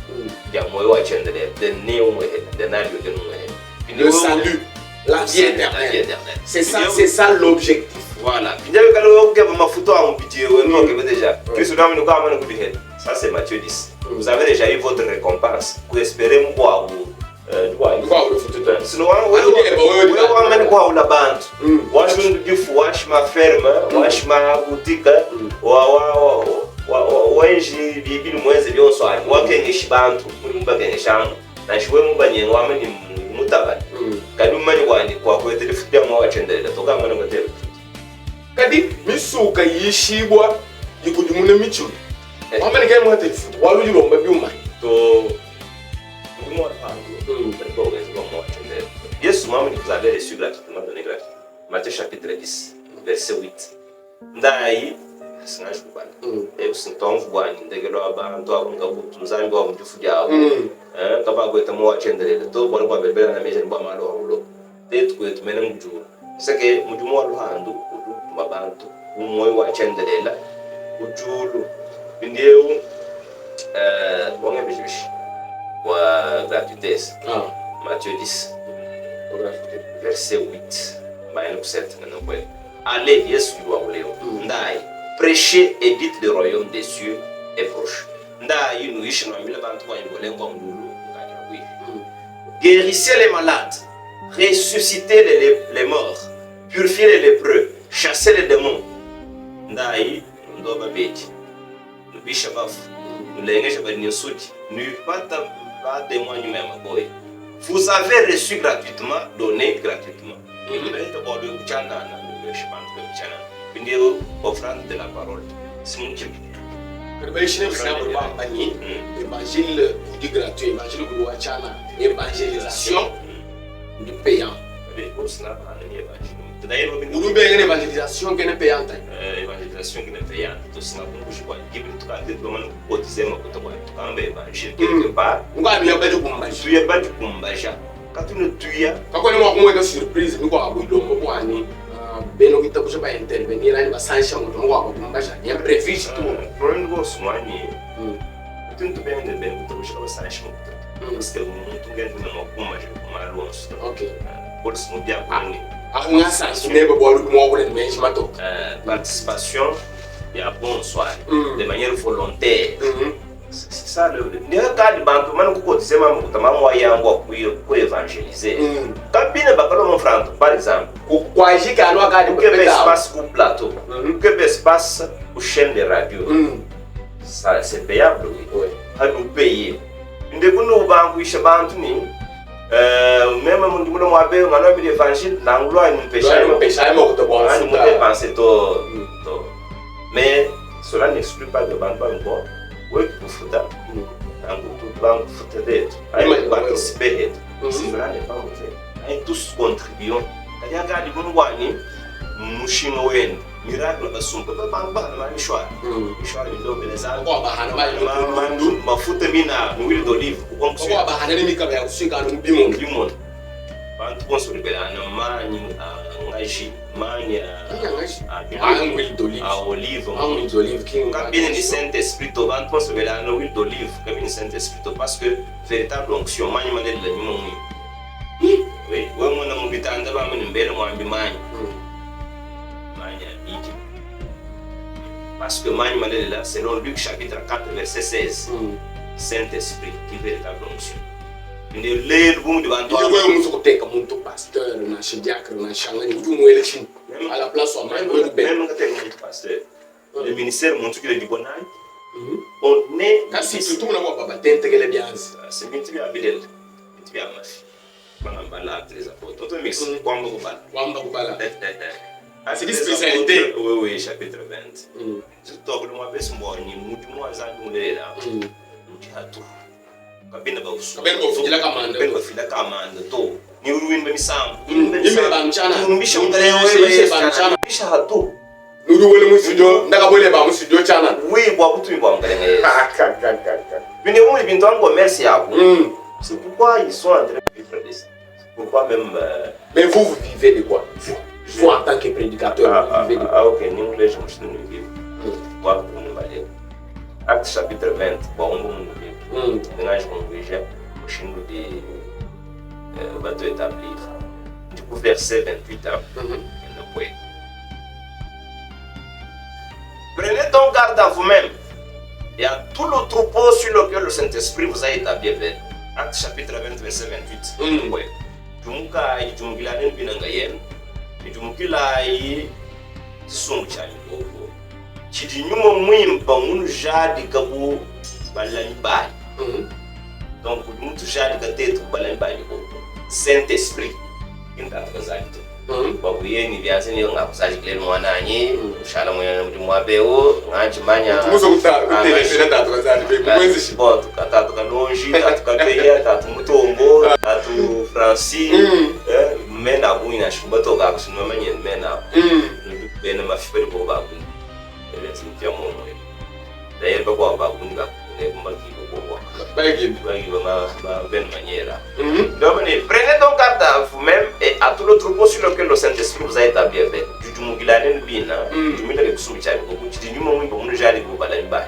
ya moyo wa chendele de néo de nadi de nous le salut, la vie éternelle. C'est ça l'objectif. Voilà. Pinjabe kalo ke mafuto a mpitié non que déjà. Christ nous amène comme on dit. Ça c'est Matthieu 10. Vous avez déjà eu votre récompense. Vous espérez moi sinon wash ma ferme, wash ma boutique, wenji bibi mweze byonso ali wakengeshi bantu muri mbakengeshamu na shiwe mubanye wamani mutabani kadi umanye kwandi kwa kwetele futia mwa wachendelera toka mwana ngotele kadi misuka yishibwa ikudimune michu wamani kai mwate waluli bomba byuma to Yesu mama vous avez reçu gratuitement donné gratuitement. Matthieu chapitre 10 verset 8. Ndai singaje kubana. Sintonvu bwani ndegelo abantu abunga kutunzani bwa mutufu jawo. Kaba kweta mu wachendelele to bwana kwa bebela na meje bwa malo wabulo. Tetu kwetu mena mujuru. Sake mujumu wa luhandu kudu mabantu umwe wachendelela ujulu. Bindieu bonge bishi wa gratuitesse. Matthieu 10 verset 8. Allez, Yesu ndai prêchez et dites le royaume des cieux est proche. Ndai nous ishi na mila bantu wa ngolengwa ndulu kanyabwi. Guérissez les malades, ressuscitez les morts, purifiez les lépreux, chassez les démons. Ndai ndoba beti. Nubisha bafu. Nulengesha bani suti. Nupata ba témoigne même boy. Vous avez reçu gratuitement, donné gratuitement. Offrande de la parole. C'est mon type. Évangile du gratuit, évangile du wachana, évangélisation du payant. Vous nous avez une évangélisation qui est payante. Évangélisation qui est payante. Tout ça, nous je vois. Qui veut tout garder pour nous baptiser, mais quand on va tout camber, évangile quelque part. On va bien battre pour manger. Tu es battu pour manger. Quand tu ne tues, quand on est moins de surprise, nous va avoir l'homme pour aller. Beno kita kuja ba intervenir ani basansha ngo ngo ko mbasha ya prevision tu problème go swani tuntu bende bende kuja basansha ngo parce que muntu ngende na makuma je malonso okay pour se modia ko ni ahunga sa sinebe bolu mo ko ne meji mato participation ya bon soir de manière volontaire. C'est ça le cas de banque man ko ko sema mo tamamo yango ko évangéliser kabine bakalo mon frère par exemple ko ajika no akadi que espace au plateau que espace au chaîne de radio ça c'est payable oui à nous payer ndeko no banque isha bantu ni même mon dimulo mo abe ngano bi évangile l'anglo a une péché mo ko to bon on peut penser to mais cela n'exclut pas de banque encore. Oui, pour foutre. Banque foutre d'être. Aïe, participer d'être. C'est vrai, n'est pas montré. Aïe, tous contribuons. Aïe, regarde, bon, wani, mouchino wen, miracle, la somme, pas banque, ma choix. Choix, il doit les arbres. Mandou, ma foutre mina, huile d'olive. On peut pas aller mi kabya usika no bimon. Bantu bonso libera na mani ngaji mani huile d'olive. Huile d'olive king. Kabine ni Saint-Esprit to bantu bonso libera na huile d'olive, kabine ni Saint-Esprit to parce que véritable onction mani madele la nyimo mwi. Oui, we mona mubitanda ba mani mbele mwambi mani. Mani iti. Parce que là, selon Luc chapitre 4, verset 16, Saint-Esprit, qui véritable onction. Il est le boum devant toi. Il est un pasteur, un diacre, un chaman, à la place où même un pasteur. Le ministère montre qu'il est du bon âge. On est. Si tout le monde va t'intégrer bien. C'est bien, tu viens à Bidel. Tu viens à ma fille. On va là, les apôtres. Tout le mix. Wamba. C'est une spécialité. Oui, chapitre 20. Je t'offre le mois best moi, ni mouvement à nous là. Tout. Kabina ba usu. Kabina ba fila kamanda. Kabina ba fila kamanda to. Ni uruin ba misam. Ime ba mchana. Misha ungale wewe ba mchana. Misha hatu. Nuru wele musijo, ndaka bole ba musijo chana. Oui, bois butu bois ungale ngale. Bine on bintu en commerce yako. C'est pourquoi ils sont en train de vivre de ça. Pourquoi même mais vous vivez de quoi? Vous en tant que prédicateur, vous vivez de quoi? OK, ni anglais je me suis donné. Quoi pour nous aller. Acte chapitre 20, bon on nous vit. Maintenant je m'engage au chine de bateau établi. Du coup verset 28 Prenez donc garde à vous-même et à tout le troupeau sur lequel le Saint-Esprit vous a établi. Acte chapitre 20, verset 28. Jumuka jumugilane binangayen, jumukila sumchani gogo. Chidi nyuma mwimpa munu jadi kabu balani bai. Donc mutu jadi katetu balani bai gogo. Saint-Esprit inda kazalito. Babu yeni biasa ni ngakusaji kile mwana nyi, ushala mwana mjumwabeo, ngajimanya. Muso kutelefera tatu kazali mwezi shi. Bon, tatu kalonji, tatu kabeya, tatu mutombo, tatu Francine, mena buina shumbato ga kusinwa manye mena. Bena mafipeli ko babu. Ele sintia momo. D'ailleurs ba kwa babu nga ne kumaki ko. Bagi ma ben maniera. Donc prenez donc garde à vous-même et à tout le troupeau sur lequel le Saint-Esprit vous a établi avec. Du mugilane bina, du milare kusumi chami ko chidi nyuma mwimbo munu jali ko balani bai.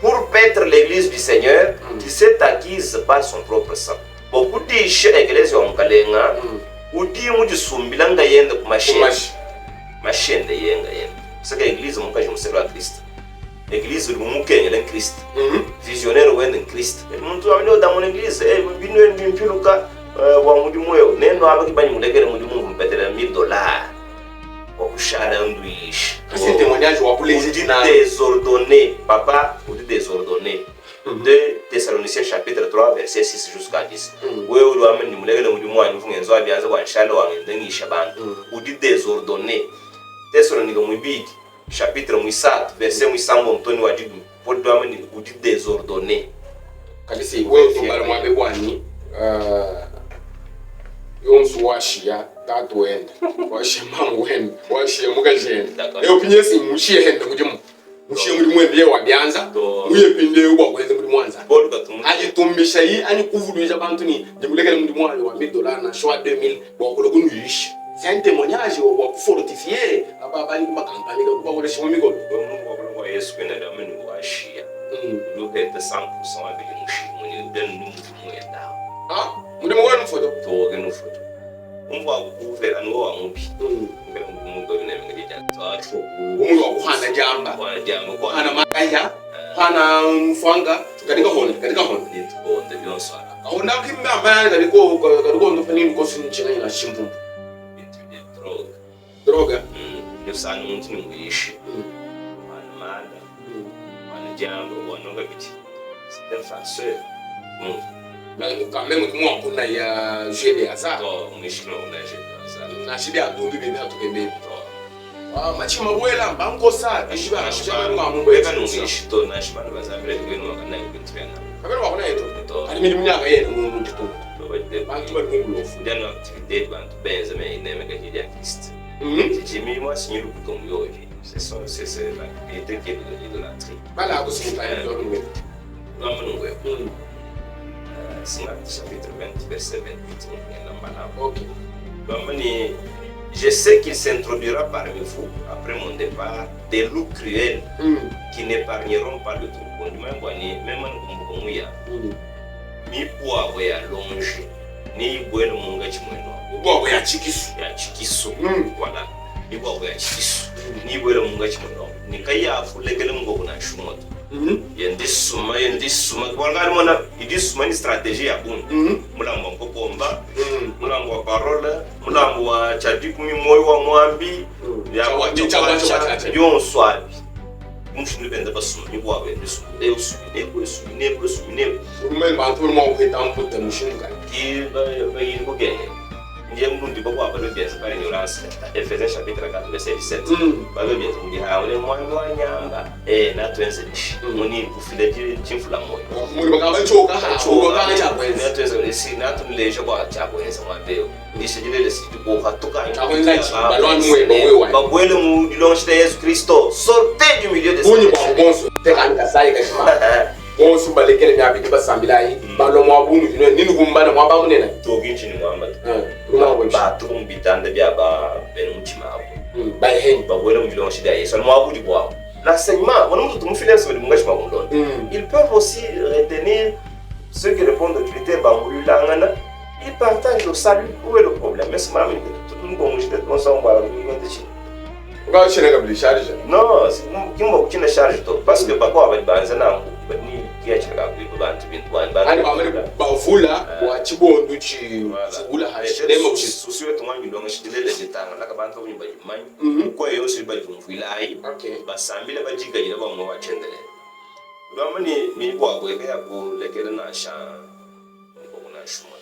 Pour paître l'église du Seigneur qui s'est acquise par son propre sang. Beaucoup d'ishe église wa mkalenga udi muji sumbilanga yenda ku mashende yenga. C'est que l'église mon kaje muselo a Christ. Église du mukenya len Christ. Visionnaire wenda Christ. Muntu amene da mon église binu ndimpiluka wa mudi moyo neno abaki bani mudegere mudi mungu mpetela $1000. Wa kushara nduish. C'est témoignage wa kulezi désordonné, papa, ou désordonné. De Thessaloniciens chapitre 3 verset 6 jusqu'à 10. Wewe ulu amene nimulegele mudi moyo mfungenzo abianza kwa nshalo wa ndengisha bantu. Udi désordonné. Thessalonique mwibiki chapitre 7 verset 8 mtoni wa dibu. Podo amene udi désordonné. Kalisi wewe tumbala mwabe kwani yomsu washia tatu wenda washia mamu wenda washia mukajenda leo pinyesi mushie henda kujimu mushie muri mwembe wa byanza muye pinde uba kwenze muri mwanza aje tumbisha yi ani kuvudisha bantu ni ndimulekele muri mwale wa $1000 na shwa 2000 bakolo kunuyishi c'est un témoignage wa kufortifier aba bali kuma kampani ka kuba wala shimo miko wa Yesu kwenda da menu washia luka ete 100% abili mushi muni den numu mwenda muri mwana foto to genu foto umwa kuvela no wa mubi ngela mugo ne ngija tatu umwe wa kuhana jamba kwa hana makaya hana mfanga katika hona ni tuonde byonso aona kimba amana kaliko ndo fani ngosi nchina ina shimbu droga yosana umuntu ni muyishi manda jambo wanonga biti c'est un farceur quand même moi on a ya jeu de hasard mishino na jeu de hasard na shida adundu bebe atukende machima bwela bankosa ishiba shaba ngamu weka nungishito na shibana bazabire kwenu wakana kwetwena kabero wakona yeto ari mimi myaka yene mu tito bantu bali mu lofu ndano activité bantu benze me ineme ka hili ya Christ jimi moi signiru kutongo yoji c'est l'activité qui est de l'idolâtrie bala ko sinta yo ngwe ngwe chapitre 20 verset 28. Je sais qu'il s'introduira parmi vous après mon départ des loups cruels qui n'épargneront pas le troupeau. Même en Gumuya, mi poa ya longe ni bwele munga chimweno. Poa ya chikisu. Ya chikisu. Voilà. Ni poa ya chikisu. Ni bwele munga chimweno. ni kaya fulle kelem go na shumot yendi suma kwanga mona idi suma ni strategie ya bun mulambo ko bomba mulambo wa parole mulambo wa chadi kumi moyo wa mwambi ya wa yon swabi mushinu benda basuma ni bwa benda suma de usumine rumel ba tout le monde est en pour te mushinu kan ki ba yin ko gene ndiye mbundi ba kwa balo bien par ignorance Ephésiens chapitre 4 verset 17 ba bien mudi ha ole mwa nyamba na twenze muni kufile chimfula moyo muri bakaba choka ha choka cha kwenza na twenze si na tunleje kwa cha kwenza mwabeo ndishijile le situ ko hatuka kwenza balon mwe ba bwele mu dilonge de Yesu Kristo sortez du milieu de ces bonso te kan kasai ka shima bonso balekele nya bi ba sambilai balo mwa bunu nini kumbana mwa ba munena to ginchi ni mwamba ba tu mbitande bia ba benumutima hapo ba hen ba bwele mu dilonge de Yesu mwa budi bwa l'enseignement on nous tout finance le mungashima mundon ils peuvent aussi retenir ceux qui répondent aux critères ba mulangana ils partagent le salut. Où est le problème? Mais c'est marrant, tout le monde est comme ça, on va on va chercher la charge. Non, c'est qui m'a beaucoup de charge parce que par quoi avec Banzana, ni qui a cherché à couper Bantu Bintuan. Ani ba mele ba fula wa chibo nduchi fula ha les mots sociaux tout le monde donc je dis les détails là que Bantu ni ba mai quoi yo c'est ba fula ai ba sambile ba jiga ina ba mo wa chendele. Ba mani mi bo ko ya ko lekele na sha ko na shuma.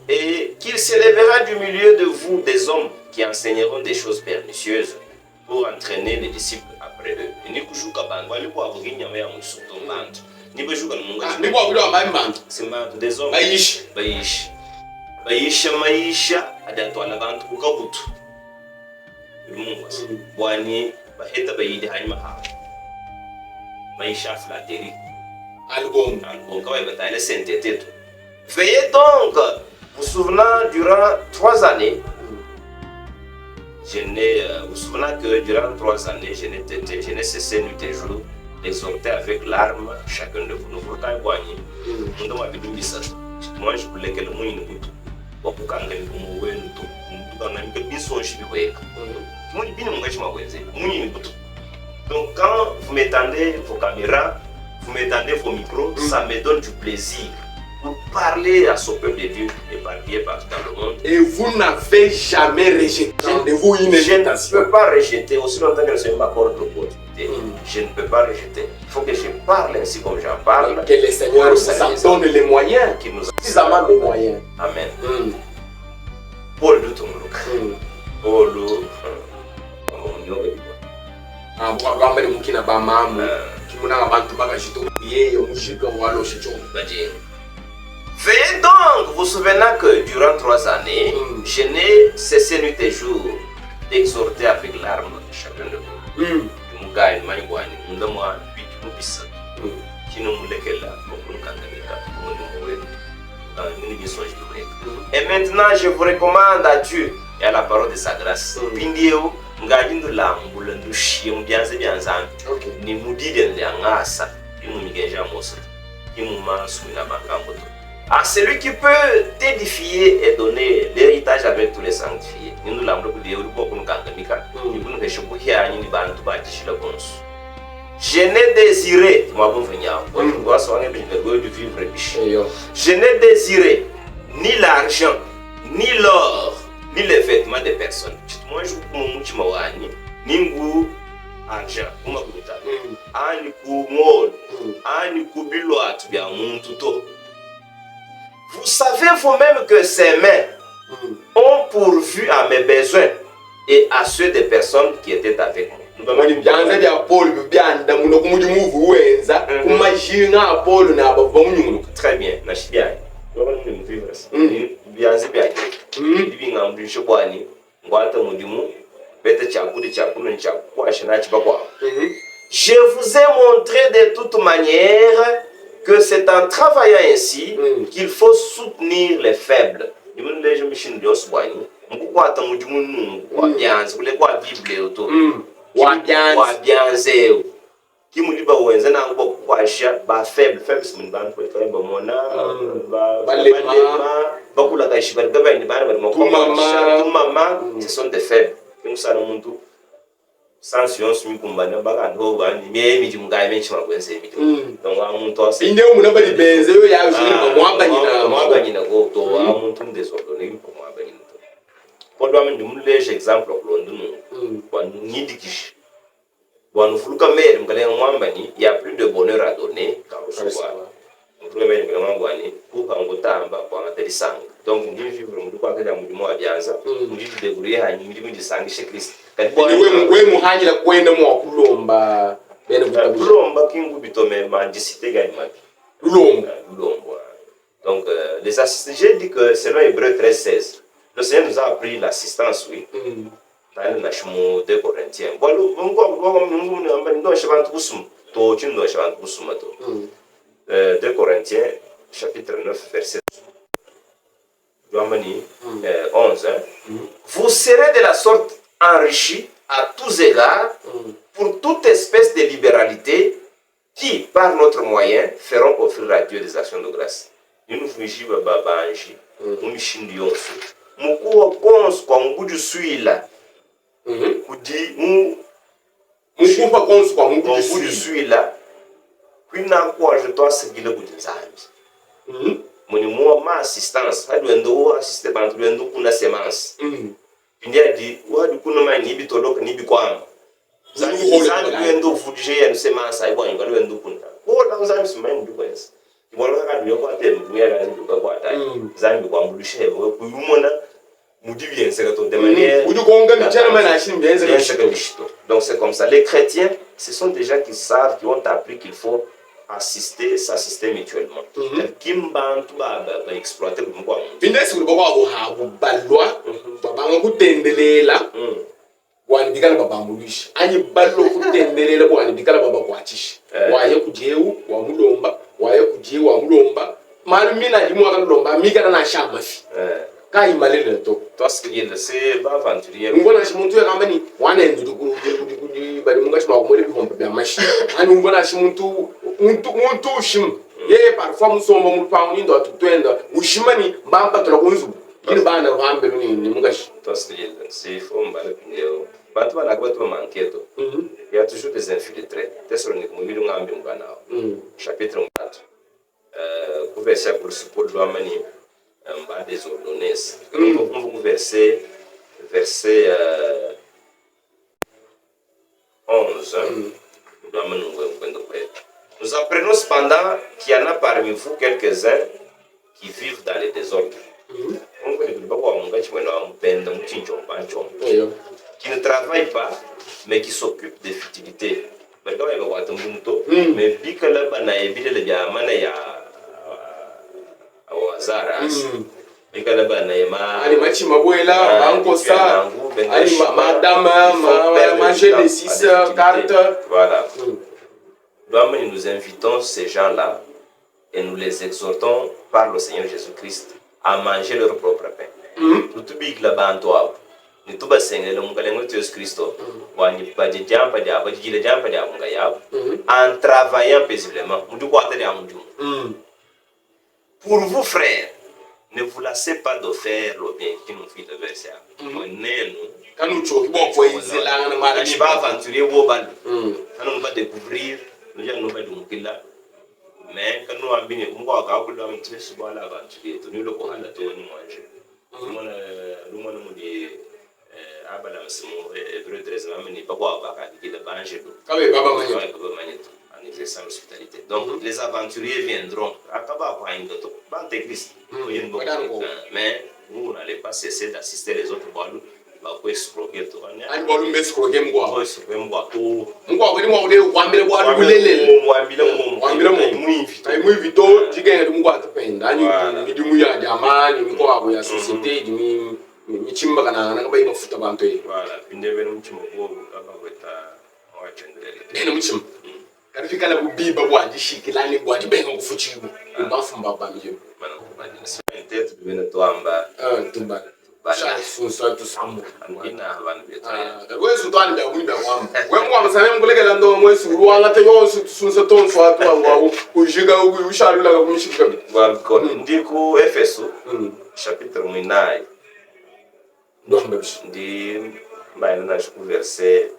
Et qu'il s'élèvera du milieu de vous des hommes qui enseigneront des choses pernicieuses pour entraîner les disciples après eux. Ni kushuka bantu wali kwa vuginya ya musuto bantu ni beshuka munga ni kwa bila bantu c'est bantu des hommes maisha adatwala bantu kukabutu mungu wani baheta bayidi hanyuma ha maisha flateri album kawai batale senteteto. Veillez donc, vous souvenant durant 3 années, vous souvenant que durant 3 années, je n'ai cessé nuit et jour d'exhorter avec larmes chacun de vous. Nous voulons quand même gagner. Nous devons avoir du ça. Moi, je voulais que le monde nous goûte. Pour que quand même nous voyons nous quand même que bien son chibi ouais. Moi, bien mon gars, je m'avoue, nous goûte. Donc quand vous m'étendez vos caméras, vous m'étendez vos micros, ça me donne du plaisir. Pour parler à ce peuple de Dieu éparpillé partout dans le monde. Et vous n'avez jamais rejeté de vous une invitation. Je ne peux pas rejeter, aussi longtemps que le Seigneur m'accorde l'opportunité. Je ne peux pas rejeter. Il faut que je parle ainsi comme j'en parle. Que le Seigneur nous donne les moyens. Qu'il nous suffisamment les moyens. Amen. Paul de Tumuluk. Paul Veillez donc, vous souvenant que durant 3 années, je n'ai cessé nuit et jour d'exhorter avec larmes chacun de vous. Et maintenant, je vous recommande à Dieu et à la parole de sa grâce. Ngajindo la mbulandu shiem bianze bianzan ni mudide ngasa imungeja mosa imumansu na bakamboto à celui qui peut t'édifier et donner l'héritage avec tous les sanctifiés nous l'ambre ku dieu ko kun kangamika ni kun ke shubu ya ni bantu ba tishila bonsu je n'ai désiré moi bon venir on doit soigner de vivre riche je n'ai désiré ni l'argent ni l'or ni les vêtements des personnes. Moi, je suis mawani, ningu argent, kuma kuta, ani kumol, ani kubilwa tu bien muntuto. Vous savez vous-même que ces mains ont pourvu à mes besoins et à ceux des personnes qui étaient avec moi. Très bien, je vous ai montré de toute manière que c'est en travaillant ainsi qu'il faut soutenir les faibles. Qui me dit bah ouais ça n'a pas quoi cher bah faible c'est une bande pour faire bah mona bah beaucoup la cache bah gaba une bande bah tout maman ce sont des faibles que nous savons tout sanction sumi kumbana baga ndo bani me mi jumga me chima kwense mi donc amuntu asa inde umuntu bali benze yo ya ujiri ba mwamba nyina go to amuntu ndesordonné ko mwamba nyina to ko do amen dum lege exemple ko ndunu ko nidikish bon fuluka mer mgale mwamba ni y a plus de bonheur à donner quand on soit mfuluka mer mgale mwamba ni ku hango tamba kwa materi sang donc ndi vivre mu kwa kada mu mo abyanza ndi débrouiller ha ndi mu disang chez Christ we muhanyira kwenda mu kulomba bene kulomba kingu bitome mandicité gani mapi lomba donc les assistants j'ai dit que selon Hébreux 13:16 le Seigneur nous a appris l'assistance oui dans la chemin de Corinthiens voilà mungu amba ndo shabantu kusum to chindo shabantu kusum to 2 Corinthiens chapitre 9 verset 11 vous serez de la sorte enrichis à tous égards pour toute espèce de libéralité qui, par notre moyen, feront offrir à Dieu des actions de grâce. Nous nous faisons babanji, nous nous chindions. Nous coupons quand nous du suila. Nous dit nous coupons quand nous du suila. Puis n'a quoi je dois seguir le bout des amis. Mon ma assistance, ça doit nous assister par nous pour la sémence. Puis a dit ouais du coup nous m'a ni bitolo ni bikwam. Zambi ndo fudije ya semence ai bwa ngalo ndo kunta. Ko la zambi simaini bikwes. Ibona ka duyo kwa tem duya ga ndo kwa tai. Zambi kwa mbulishe we kuyumona mudibiense ka to de manière. Udu konga michana mana shini biense ka shito. Donc c'est comme ça les chrétiens, ce sont des gens qui savent qui ont appris qu'il faut s'assister mutuellement. Kimbantu ba exploiter kwa. Pindesi kulibokwa ko ha kubalwa babanga kutendelela. Wani bikala baba mulishi ani ballo kutendelela wani bikala baba kwachishi waye kujewu wa mulomba waye kujewu wa mulomba malumina limwa kana lomba mikana na shamafi kai malele to parce que il c'est pas aventurier ngona shi muntu yakamba ni wana ndu kudi bali munga shi makomole bihomba bya mashi ani ngona shi muntu shim ye parfois musomba mulpangu ndo atutwenda ushimani mbamba tulakunzu kini bana hambe ni munga shi parce que c'est faux mbale pinyo Quand on a manqué, il y a toujours des infiltrés. Thessalonique, chapitre 4. Verset pour support de l'Amani, des ordonnances. Verset 11. Nous apprenons cependant qu'il y en a parmi vous quelques-uns qui vivent dans les désordres. Qui ne travaillent pas, mais qui s'occupent des futilités. Mais bika ba na ebile le jamana ya awazara bika ba na ma ali machi mabwela banko sa ali madame manger les 6 cartes voilà. Nous invitons ces gens-là et nous les exhortons par le Seigneur Jésus-Christ à manger leur propre pain. Tout big la bantoa ni tuba sengele mungalengo Jésus Christ wani baje jampa dia baje gile jampa dia munga yabo en travaillant paisiblement mundu ko atale amundu. Pour vous frères, ne vous lassez pas de faire le bien qui nous fait le verset. Kanu choki bo ko izela na mara ni ba aventurier wo ban kanu ba découvrir nous ya no ba dumukila mais kanu ambini mungu akakula mtu subala aventurier to ni lo ko hala to ni mwanje lumana mudi abala msimu Hébreux 13 ameni bakwa bakadiki de bange do kabe baba manyeto en exerçant l'hospitalité. Donc les aventuriers viendront akaba kwa indoto bante Christ mais vous n'allez pas cesser d'assister les autres boalou ba ko escroquer to ani boalou escroquer mwa ko escroquer mwa to mwa ko ni mwa ule kwambele boalou bulelele mwambile mu invito jigenge mwa atapenda ani ndi mu ya jamani mko abo ya société ndi michimba kana na ba ibafuta bantu yi voilà pinde beno mchimo ko kaba weta wachendele beno mchimo karifika la bubiba bwaji shikilani bwaji benga kufuchibu bafumba bamje mana kubadi na tete beno toamba tumba basha sunsa to samu ina abantu beto wesu twani bya kuni bya kwamba we mwa msana ngulekela ndo mwesu ruwanga te yonsu sunsa tonso atwa ngwa ujiga ushalula ka kumishika kwa ndiko Efeso chapitre 9 ndi maana na verset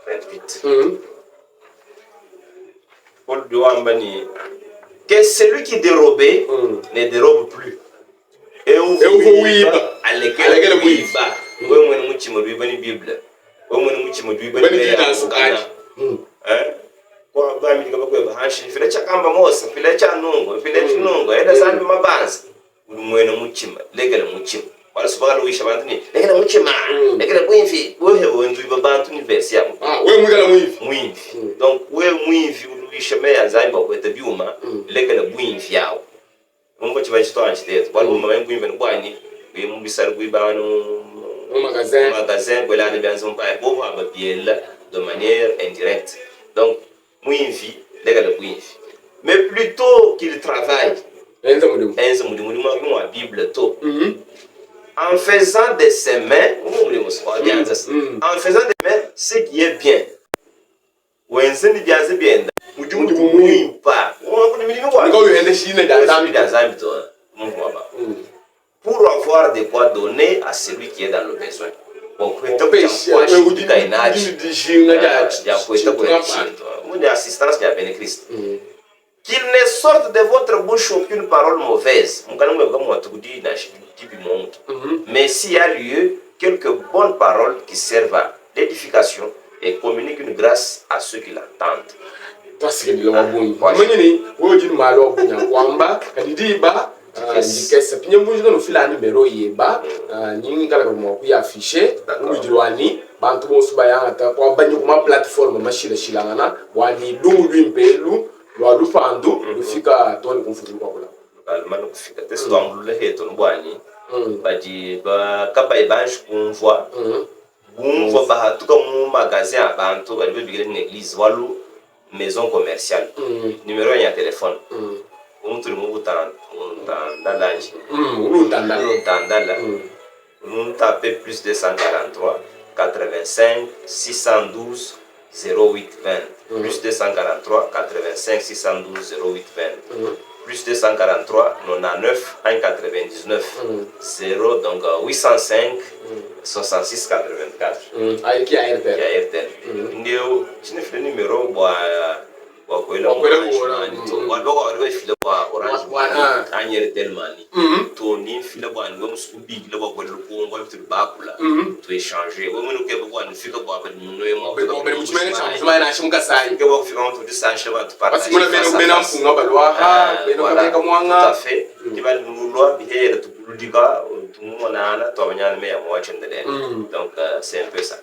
28 8. Paul Douambani, que celui qui dérobait ne dérobe plus. Et on voit à l'école oui ba. Oui moi muchi mo bi bani Bible. Oui moi muchi mo bi bani kwa ba mi ngaba kwa hanshi file cha kamba mosa file cha nungo file chinungo eda sambi mabanza umwena muchima legala muchima wala subaka wisha bantu ni legala muchima legala mwinfi wewe wendu babantu ni versi yabo wewe mwigala mwinfi donc wewe mwinfi wisha meya zaimba kweta biuma legala mwinfi yao mungo chiba chito anchite wala mama mwinfi ngwani we mumbisar kuibano au magasin kwela ni bianzo mpa bobo abapiela de manière indirecte donc mwinfi legala mwinfi mais plutôt qu'il travaille la Bible to en faisant de ses mains en faisant des mains ce qui est bien wenzeni byaze byenda mujumu mwimpa pour avoir de quoi donner à celui qui est dans le besoin. Assistance de Christ. Qu'il ne sorte de votre bouche aucune parole mauvaise. Mais s'il y a lieu, quelques bonnes paroles qui servent à l'édification et communiquent une grâce à ceux qui l'entendent. Ndikesa pinye mbunjika no fila numero yeba nyingala ko ku afficher ubijirwani bantu bose bayanga kwa banyi kuma platform mashira shilangana wani dungu lwimpelu lwa lufandu lufika toni kumfuzu kwa kula almano kufika teso ngulule heto mbwani baji ba kaba ibanj kumvwa kumvwa bahatuka mu magasin abantu bali bibigire ni église walu maison commerciale numéro ya téléphone umuntu uri mu butandalaje urutandala tape plus 243 85 612 0820 plus 243 85 612 0820 plus 243 99 199 0 donc 805 66 84 avec Airtel ndio chini file numéro bwa wakwela wale file bwa orange anyere telmani to ni file bwa ngo musubi le bwa kwela ko ngo bitu bakula to échanger wo munu ke bwa ni fika bwa bali muno yemo ko bali muchimene chama na shimka sai ke bwa fika to disanche ba to partage parce que muna mena mfunga balwa ha beno ka mwanga tout à fait ki bali nulwa bihere to ludika to mona to abanyana me ya mwachende donc c'est un peu ça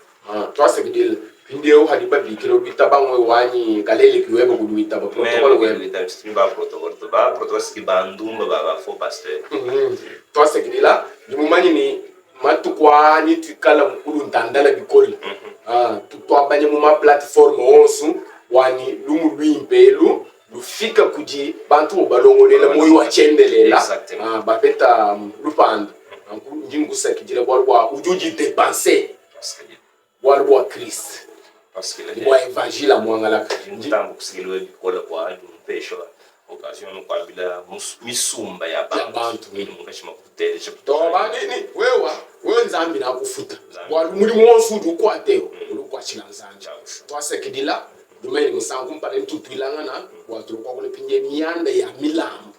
toi c'est que ndio hadiba bikiro bitabangwe wani kalele kiwebo kuduita ba protocole webo itamstimba protocole ski bandumba ba fo pasteur toi c'est que là du moment ni matukwa ni tukala mkulu ntandala bikoli tutwa banye mu ma plateforme onsu wani lumu lwimpelu lufika kuji bantu balongolela moyo wachendelela bapeta lupanda njingu sakijira bwa ujuji dépenser bwa Christ parce que le évangile mwangala ntambo kusigilwe bikola kwa mpesho occasion kwa bila misumba ya bantu ili mukashima kutelesha kutoba nini wewe nzambi na kufuta bwa muri monsu dukwateo ulukwa chilanzanja twasekidila dumeni musangu mpale ntutwilangana watu kwa kule pinye mianda ya milambo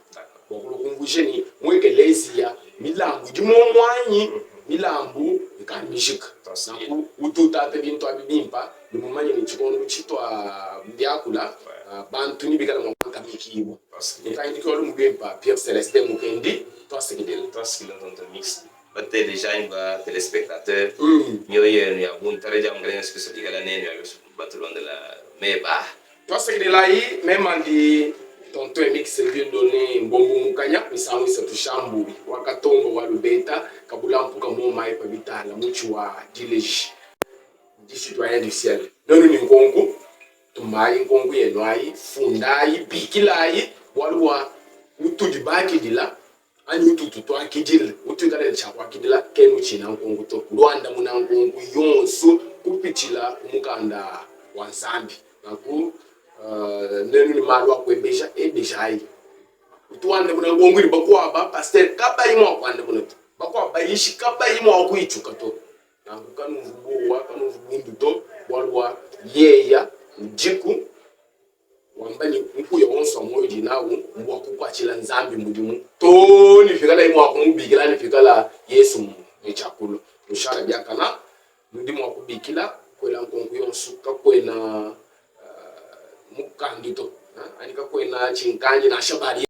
kwa kule kungujeni mwekelezia milambo jimomwanyi milambo ikamishika naku ututate bintu abibimpa lumumanye ni chikondo chitwa byakula bantu ni bikala mwanka mikibo kandi ko lumubimpa Pierre Célestin Mukendi twasekidela dans mix batte déjà imba téléspectateur nyoye ya buntare ja ngalen spécial digala nene ya batulon de la meba twasekidela yi memandi tonto mix vieux donné mbombo mukanya misango isatushambu wakatombo wa lubeta kabulampu kamoma ipa bitala muchi wa dileji citoyen du ciel nonu ni nkongu tumayi nkongu yenwayi fundayi bikilayi walwa utudi baki dila ani ututu to akidila utungale chakwa kidila kenu china nkongu to Rwanda muna nkongu yonso kupitila umukanda wa Nzambi naku nenu ni malwa kwebesha ebeshai utwande muna nkongu ni bakwa pasteur kaba yimo kwande muna bakwa bayishi kaba yimo akuichuka to nakukanu vubuwa kanu vubundu to walwa yeya jiku wambani mku ya onso moyo jinawu mbwa kukwachila nzambi mudimu to ni fikala imu wakumubikila ni fikala Yesu mchakulo ushara byakana mudimu wakubikila kwela nkonku yonsuka kwena mukandito anika kwena chinkanji na shabari